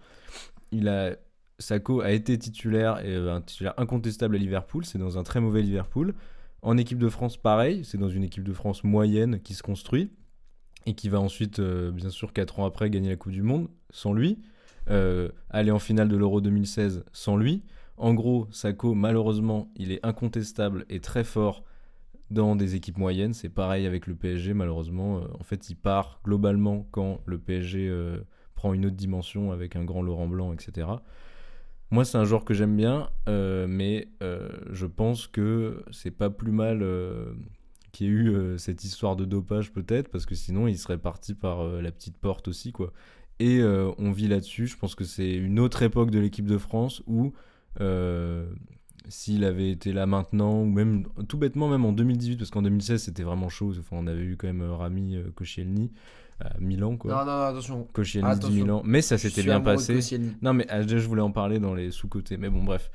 Sakho a été titulaire et un titulaire incontestable à Liverpool. C'est dans un très mauvais Liverpool. En équipe de France, pareil. C'est dans une équipe de France moyenne qui se construit et qui va ensuite, bien sûr, 4 ans après, gagner la Coupe du Monde sans lui. Aller en finale de l'Euro 2016 sans lui. En gros, Sakho, malheureusement, il est incontestable et très fort dans des équipes moyennes. C'est pareil avec le PSG, malheureusement. En fait, il part globalement quand le PSG prend une autre dimension avec un grand Laurent Blanc, etc. Moi, c'est un joueur que j'aime bien, mais je pense que c'est pas plus mal qu'il y ait eu cette histoire de dopage, peut-être, parce que sinon, il serait parti par la petite porte aussi, quoi. Et on vit là-dessus. Je pense que c'est une autre époque de l'équipe de France où, s'il avait été là maintenant, ou même tout bêtement, même en 2018, parce qu'en 2016, c'était vraiment chaud. Enfin, on avait eu quand même Rami Koscielny à Milan, quoi. Non, attention. Koscielny dit Attention. Milan, mais ça Je s'était suis bien amoureux de passé. Koscielny. Non, mais déjà, je voulais en parler dans les sous-côtés. Mais bon, bref.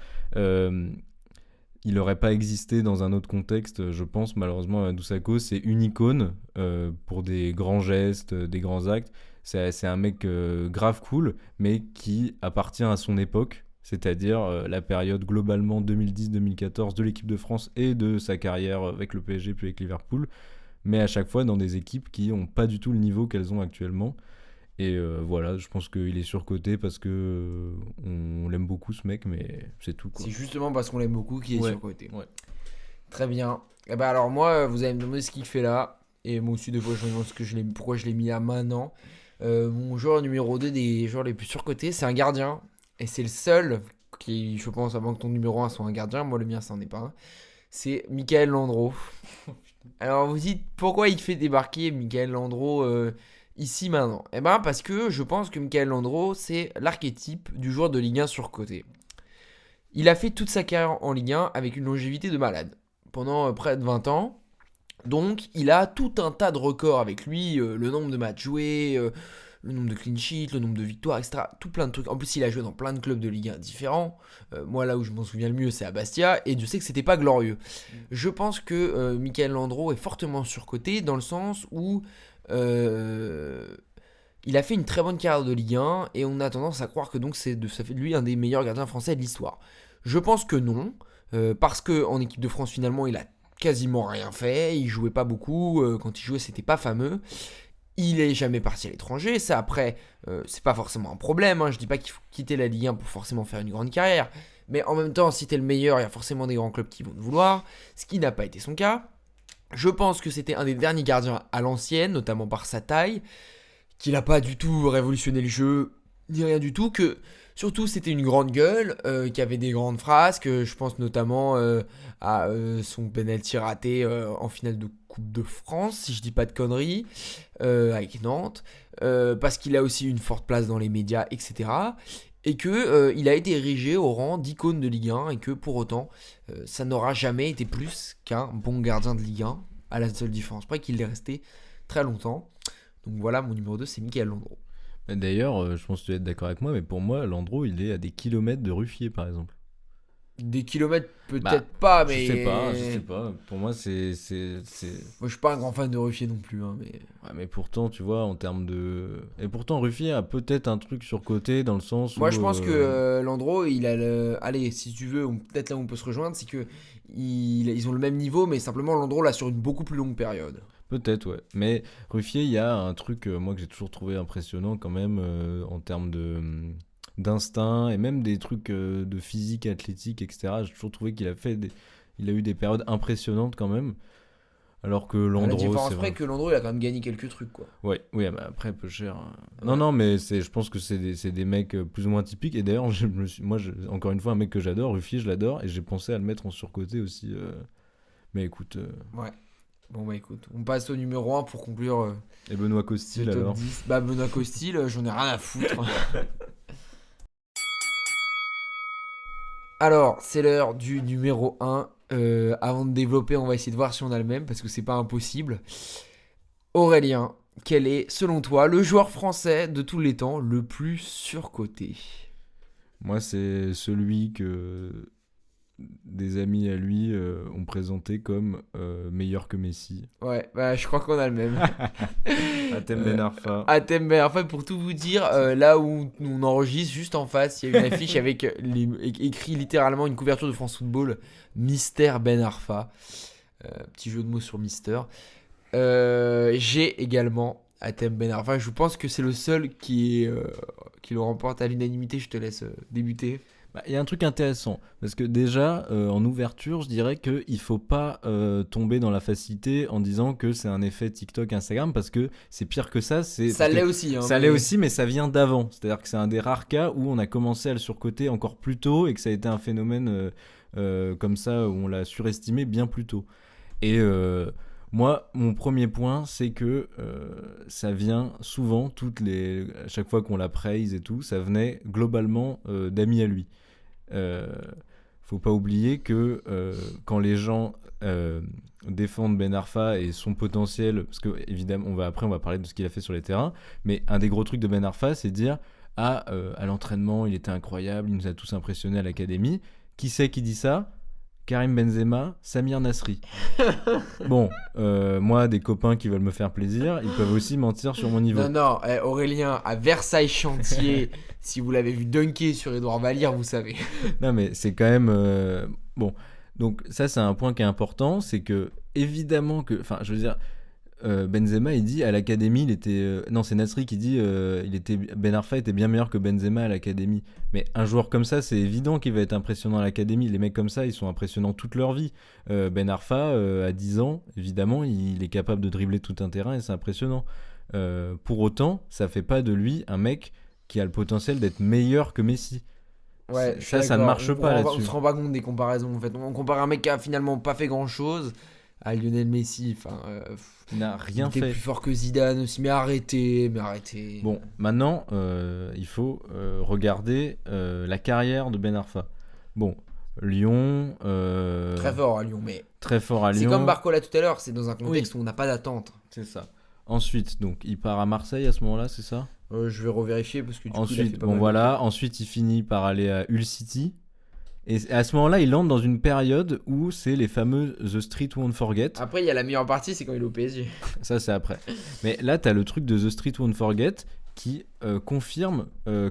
Il n'aurait pas existé dans un autre contexte, je pense, malheureusement. Mamadou Sakho, c'est une icône pour des grands gestes, des grands actes. C'est un mec grave cool, mais qui appartient à son époque, c'est-à-dire la période globalement 2010-2014 de l'équipe de France et de sa carrière avec le PSG puis avec Liverpool, mais à chaque fois dans des équipes qui n'ont pas du tout le niveau qu'elles ont actuellement. Et voilà, je pense qu'il est surcoté parce que on l'aime beaucoup ce mec, mais c'est tout, quoi. C'est justement parce qu'on l'aime beaucoup qu'il est Ouais. surcoté. Ouais. Très bien. Et ben alors moi, vous allez me demander ce qu'il fait là. Et moi aussi, des fois, je me demande pourquoi je l'ai mis là maintenant. Mon joueur numéro 2 des joueurs les plus surcotés, c'est un gardien. Et c'est le seul qui, je pense, avant que ton numéro 1 soit un gardien, moi le mien, ça n'en est pas un. C'est Michael Landreau. Alors vous dites, pourquoi il fait débarquer Michael Landreau ici maintenant? Eh ben parce que je pense que Michael Landreau, c'est l'archétype du joueur de Ligue 1 surcoté. Il a fait toute sa carrière en Ligue 1 avec une longévité de malade. Pendant près de 20 ans. Donc il a tout un tas de records avec lui. Le nombre de matchs joués, le nombre de clean sheets, le nombre de victoires, etc. Tout plein de trucs. En plus, il a joué dans plein de clubs de Ligue 1 différents. Moi, là où je m'en souviens le mieux, c'est à Bastia. Et je sais que c'était pas glorieux. Je pense que Michael Landreau est fortement surcoté dans le sens où il a fait une très bonne carrière de Ligue 1 et on a tendance à croire que donc ça fait de lui un des meilleurs gardiens français de l'histoire. Je pense que non, parce qu'en équipe de France, finalement, il a quasiment rien fait. Il jouait pas beaucoup. Quand il jouait, c'était pas fameux. Il est jamais parti à l'étranger. Ça, après, c'est pas forcément un problème. Je dis pas qu'il faut quitter la Ligue 1 pour forcément faire une grande carrière. Mais en même temps, si t'es le meilleur, il y a forcément des grands clubs qui vont te vouloir. Ce qui n'a pas été son cas. Je pense que c'était un des derniers gardiens à l'ancienne, notamment par sa taille, qu'il n'a pas du tout révolutionné le jeu, ni rien du tout, que surtout c'était une grande gueule, qui avait des grandes phrases, que je pense notamment à son penalty raté en finale de Coupe de France, si je dis pas de conneries, avec Nantes, parce qu'il a aussi une forte place dans les médias, etc. Et que il a été érigé au rang d'icône de Ligue 1 et que pour autant ça n'aura jamais été plus qu'un bon gardien de Ligue 1, à la seule différence près qu'il est resté très longtemps. Donc voilà, mon numéro 2 c'est Michael Landreau. D'ailleurs, je pense que tu vas être d'accord avec moi, mais pour moi, Landreau, il est à des kilomètres de Ruffier, par exemple. Des kilomètres peut-être pas, mais... Je sais pas. Pour moi, c'est... Moi je suis pas un grand fan de Ruffier non plus, mais... Ouais, mais pourtant, tu vois, en termes de... Et pourtant, Ruffier a peut-être un truc surcoté dans le sens où... Moi je pense que Landreau, il a le... Allez, si tu veux, peut-être là où on peut se rejoindre, c'est que ils ont le même niveau, mais simplement Landreau là sur une beaucoup plus longue période. Peut-être, ouais. Mais Ruffier, il y a un truc, moi, que j'ai toujours trouvé impressionnant quand même, en termes d'instinct et même des trucs de physique athlétique, etc. J'ai toujours trouvé qu'il a eu des périodes impressionnantes quand même. Alors que Landreau, La différence c'est près vrai. que Landreau il a quand même gagné quelques trucs quoi. Ouais, oui, mais après, peu cher. Ouais. Non, mais je pense que c'est des mecs plus ou moins typiques. Et d'ailleurs, encore une fois, un mec que j'adore, Ruffier, je l'adore. Et j'ai pensé à le mettre en surcoté aussi. Mais écoute. Ouais. Bon bah écoute, on passe au numéro 1 pour conclure Et Benoît ce Costil top alors 10. Bah Benoît Costil, j'en ai rien à foutre. Alors, c'est l'heure du numéro 1. Avant de développer, on va essayer de voir si on a le même, parce que c'est pas impossible. Aurélien, quel est, selon toi, le joueur français de tous les temps le plus surcoté ? Moi, c'est celui que des amis à lui ont présenté comme meilleur que Messi. Ouais, bah je crois qu'on a le même. Atem Ben Arfa. Atem Ben Arfa, pour tout vous dire, là où on enregistre, juste en face, il y a une affiche avec écrit littéralement une couverture de France Football, Mister Ben Arfa. Petit jeu de mots sur Mister. J'ai également Atem Ben Arfa. Je pense que c'est le seul qui le remporte à l'unanimité. Je te laisse débuter. Il y a un truc intéressant, parce que déjà, en ouverture, je dirais qu'il ne faut pas tomber dans la facilité en disant que c'est un effet TikTok, Instagram, parce que c'est pire que ça. Ça l'est aussi. Ça l'est aussi, mais ça vient d'avant. C'est-à-dire que c'est un des rares cas où on a commencé à le surcoter encore plus tôt et que ça a été un phénomène comme ça, où on l'a surestimé bien plus tôt. Et moi, mon premier point, c'est que ça vient souvent, à chaque fois qu'on la praise et tout, ça venait globalement d'amis à lui. Faut pas oublier que quand les gens défendent Ben Arfa et son potentiel, parce que évidemment on va parler de ce qu'il a fait sur les terrains, mais un des gros trucs de Ben Arfa, c'est de dire à l'entraînement il était incroyable, il nous a tous impressionnés à l'académie. Qui c'est qui dit ça ? Karim Benzema, Samir Nasri. Bon, moi, des copains qui veulent me faire plaisir, ils peuvent aussi mentir sur mon niveau. Non, Aurélien, à Versailles Chantier, si vous l'avez vu dunker sur Édouard Valire, vous savez. Non, mais c'est quand même... Bon, donc ça, c'est un point qui est important, c'est que, évidemment que... Enfin, je veux dire, Benzema, il dit à l'académie, il était... non, c'est Nasri qui dit Ben Arfa était bien meilleur que Benzema à l'académie. Mais un joueur comme ça, c'est évident qu'il va être impressionnant à l'académie. Les mecs comme ça, ils sont impressionnants toute leur vie. Ben Arfa, à 10 ans, évidemment, il est capable de dribbler tout un terrain et c'est impressionnant. Pour autant, ça fait pas de lui un mec qui a le potentiel d'être meilleur que Messi. Ouais, ça ne marche pas là-dessus. On se rend pas compte des comparaisons. En fait, on compare un mec qui a finalement pas fait grand-chose à Lionel Messi. Enfin, il n'a rien il était fait. plus fort que Zidane aussi, mais arrêtez. Bon, maintenant, il faut regarder la carrière de Ben Arfa. Bon, Lyon. Très fort à Lyon, mais très fort à Lyon. c'est comme Barcola tout à l'heure, c'est dans un contexte où on n'a pas d'attente. C'est ça. Ensuite, donc, il part à Marseille à ce moment-là, c'est ça? Je vais revérifier parce que du coup, il a fait Ensuite, pas bon mal. voilà. Ensuite, il finit par aller à Hull City. Et à ce moment-là, il entre dans une période où c'est les fameux The Street Won't Forget. Après, il y a la meilleure partie, c'est quand il est au PSG. Ça, c'est après. Mais là, t'as le truc de The Street Won't Forget qui confirme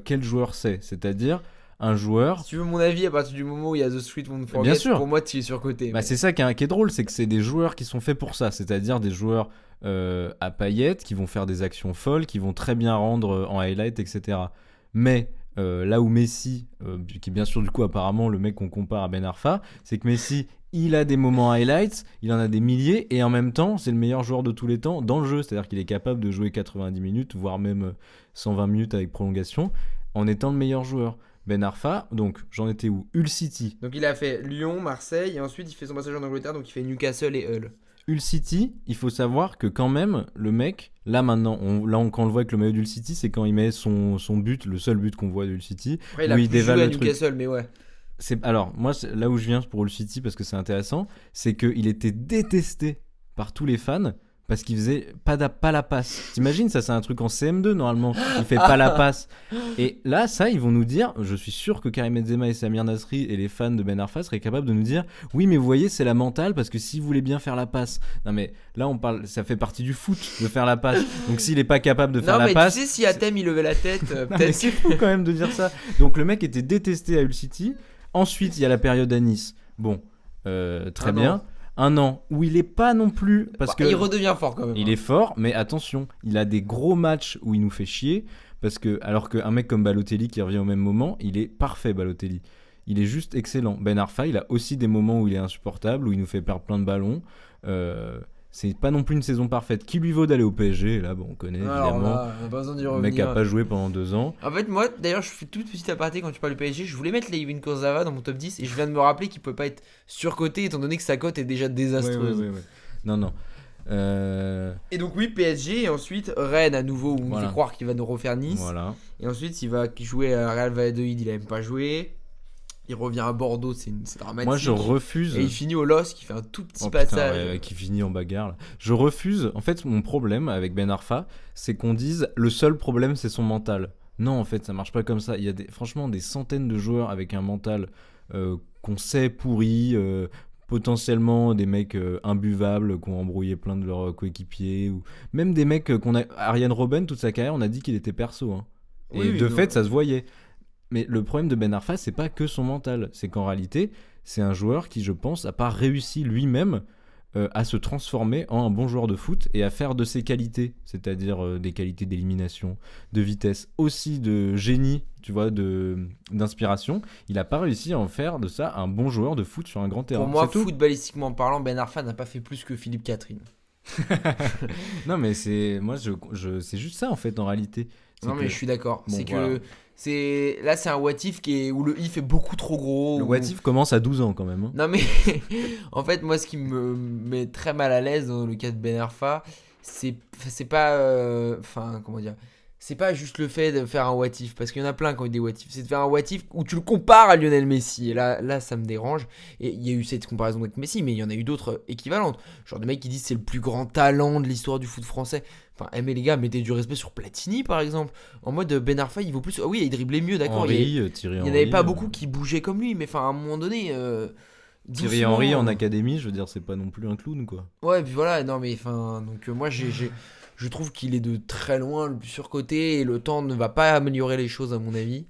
quel joueur c'est. C'est-à-dire un joueur. Si tu veux mon avis, à partir du moment où il y a The Street Won't Forget, Bien sûr. pour moi, tu es surcoté. Bah, mais- c'est ça qui est drôle, c'est que c'est des joueurs qui sont faits pour ça. C'est-à-dire des joueurs à paillettes qui vont faire des actions folles, qui vont très bien rendre en highlight, etc. Mais là où Messi, qui est bien sûr du coup apparemment le mec qu'on compare à Ben Arfa, c'est que Messi, il a des moments highlights, il en a des milliers, et en même temps, c'est le meilleur joueur de tous les temps dans le jeu. C'est-à-dire qu'il est capable de jouer 90 minutes, voire même 120 minutes avec prolongation, en étant le meilleur joueur. Ben Arfa, donc j'en étais où? Hull City. Donc il a fait Lyon, Marseille, et ensuite il fait son passage en Angleterre, donc il fait Newcastle et Hull. Hull City, il faut savoir que quand même, le mec, là maintenant, quand on le voit avec le maillot d'Hull City, c'est quand il met son but, le seul but qu'on voit de Hull City. Après, il a où plus dévale joué à le truc. Newcastle, mais ouais. Alors, moi, là où je viens pour Hull City, parce que c'est intéressant, c'est qu'il était détesté par tous les fans parce qu'il faisait pas la passe. T'imagines, ça c'est un truc en CM2 normalement, il fait pas la passe. Et là, ça, ils vont nous dire, je suis sûr que Karim Benzema et Samir Nasri et les fans de Ben Arfa seraient capables de nous dire, oui mais vous voyez, c'est la mentale parce que si vous voulez bien faire la passe. Non mais là, on parle, ça fait partie du foot de faire la passe. Donc s'il est pas capable de faire Non, la mais passe... tu sais, si Atem il levait la tête, Non, mais peut-être. c'est fou quand même de dire ça. Donc le mec était détesté à Hull City. Ensuite, il y a la période à Nice. Bon, très Un bien. an. Un an où il est pas non plus parce que Il redevient fort quand même. il est fort, mais attention, il a des gros matchs où il nous fait chier parce que alors qu'un mec comme Balotelli qui revient au même moment, il est parfait Balotelli. Il est juste excellent. Ben Arfa, il a aussi des moments où il est insupportable, où il nous fait perdre plein de ballons. C'est pas non plus une saison parfaite. Qui lui vaut d'aller au PSG? Là, bon, on connaît Alors évidemment. là, on a pas besoin d'y Le revenir. mec a pas joué pendant 2 ans. En fait, moi, d'ailleurs, je fais toute petite aparté quand tu parles du PSG. Je voulais mettre Layvin Kurzawa dans mon top 10 et je viens de me rappeler qu'il peut pas être surcoté étant donné que sa cote est déjà désastreuse. Ouais. Non, non. Et donc, oui, PSG et ensuite Rennes à nouveau où on Voilà. fait croire qu'il va nous refaire Nice. Voilà. Et ensuite, il va jouer à Real Valladolid, il a même pas joué. Il revient à Bordeaux, c'est dramatique. Moi, je refuse. Et il finit au LOSC, qui fait un tout petit Oh, putain, passage. ouais, qui finit en bagarre. Là. Je refuse. En fait, mon problème avec Ben Arfa, c'est qu'on dise le seul problème, c'est son mental. Non, en fait, ça marche pas comme ça. Il y a franchement des centaines de joueurs avec un mental qu'on sait pourri, potentiellement des mecs imbuvables qui ont embrouillé plein de leurs coéquipiers, ou même des mecs qu'on a. Ariane Robben, toute sa carrière, on a dit qu'il était perso. Hein. Et Oui, de non. fait, ça se voyait. Mais le problème de Ben Arfa, c'est pas que son mental. C'est qu'en réalité, c'est un joueur qui, je pense, a pas réussi lui-même à se transformer en un bon joueur de foot et à faire de ses qualités, c'est-à-dire des qualités d'élimination, de vitesse, aussi de génie, tu vois, d'inspiration. Il a pas réussi à en faire de ça un bon joueur de foot sur un grand terrain. Pour moi, C'est tout. footballistiquement parlant, Ben Arfa n'a pas fait plus que Philippe Catherine. Non, mais c'est c'est juste ça en fait en réalité. C'est Non, mais que je suis d'accord. Bon, c'est voilà. que là, c'est un what if où le if est beaucoup trop gros. le où- what if commence à 12 ans quand même. Hein. Non, mais en fait, moi, ce qui me met très mal à l'aise dans le cas de Ben Arfa, c'est pas. Enfin, comment dire? C'est pas juste le fait de faire un what if, parce qu'il y en a plein qui ont eu des what if. C'est de faire un what if où tu le compares à Lionel Messi. Et là, ça me dérange. Et il y a eu cette comparaison avec Messi, mais il y en a eu d'autres équivalentes. Genre de mecs qui disent c'est le plus grand talent de l'histoire du foot français. Enfin, mais les gars, mettez du respect sur Platini par exemple. En mode Ben Arfa, il vaut plus. Ah oui, il driblait mieux, d'accord. Henry, Thierry Il Henry. n'y en avait pas beaucoup qui bougeaient comme lui, mais enfin, à un moment donné. Thierry doucement. Henry en académie, je veux dire, c'est pas non plus un clown quoi. Ouais, puis voilà, non, mais enfin. Donc, moi, je trouve qu'il est de très loin le plus surcoté et le temps ne va pas améliorer les choses, à mon avis,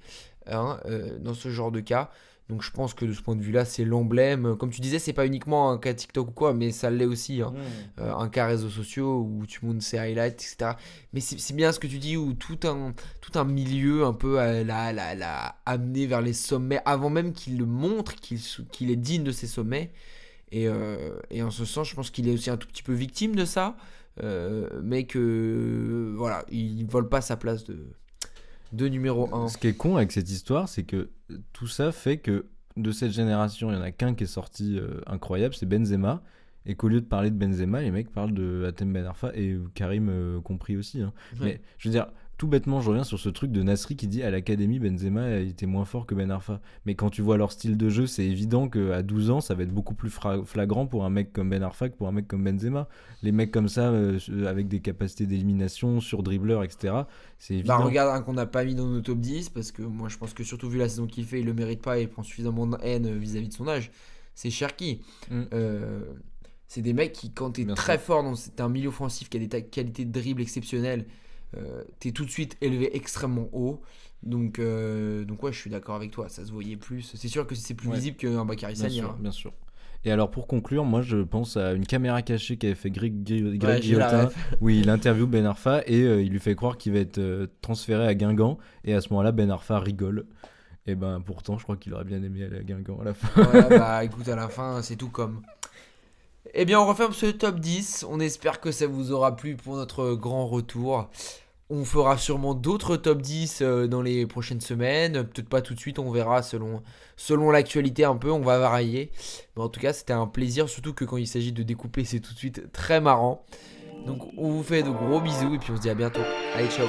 hein, dans ce genre de cas. Donc, je pense que de ce point de vue-là, c'est l'emblème. Comme tu disais, c'est pas uniquement un cas TikTok ou quoi, mais ça l'est aussi. Hein. Un cas réseaux sociaux où tu montes ses highlights, etc. Mais c'est bien ce que tu dis, où tout un milieu un peu l'a amené vers les sommets avant même qu'il le montre, qu'il est digne de ces sommets. Et en ce sens, je pense qu'il est aussi un tout petit peu victime de ça. Mais que voilà, il vole pas sa place de numéro 1. Ce qui est con avec cette histoire, c'est que tout ça fait que de cette génération, il y en a qu'un qui est sorti incroyable, c'est Benzema. Et qu'au lieu de parler de Benzema, les mecs parlent de Hatem Ben Arfa et Karim compris aussi. Hein. Ouais. Mais je veux dire, tout bêtement, je reviens sur ce truc de Nasri qui dit à l'académie Benzema il était moins fort que Ben Arfa. Mais quand tu vois leur style de jeu, c'est évident qu'à 12 ans, ça va être beaucoup plus flagrant pour un mec comme Ben Arfa que pour un mec comme Benzema. Les mecs comme ça, avec des capacités d'élimination, sur dribbleur, etc., c'est évident. Bah regarde un qu'on n'a pas mis dans nos top 10 parce que moi je pense que surtout vu la saison qu'il fait, il le mérite pas et il prend suffisamment de haine vis-à-vis de son âge. C'est Cherki. Mm. C'est des mecs qui quand t'es Bien très sûr. fort dans c'est un milieu offensif qui a des qualités de dribble exceptionnelles, t'es tout de suite élevé extrêmement haut. Donc ouais, je suis d'accord avec toi, ça se voyait plus. C'est sûr que c'est plus Ouais. visible qu'un Bakary Bien Sagna. sûr, bien sûr. Et alors pour conclure, moi je pense à une caméra cachée qu'avait fait Greg Ouais, j'ai la Guillotin, ref. où il interviewe Ben Arfa et il lui fait croire qu'il va être transféré à Guingamp. Et à ce moment-là, Ben Arfa rigole. Et ben pourtant, je crois qu'il aurait bien aimé aller à Guingamp à la fin. Voilà, bah écoute, à la fin, c'est tout comme. Eh bien, on referme ce top 10. On espère que ça vous aura plu pour notre grand retour. On fera sûrement d'autres top 10 dans les prochaines semaines. Peut-être pas tout de suite, on verra selon l'actualité un peu. On va varier. Mais en tout cas, c'était un plaisir, surtout que quand il s'agit de découper, c'est tout de suite très marrant. Donc, on vous fait de gros bisous et puis on se dit à bientôt. Allez, ciao.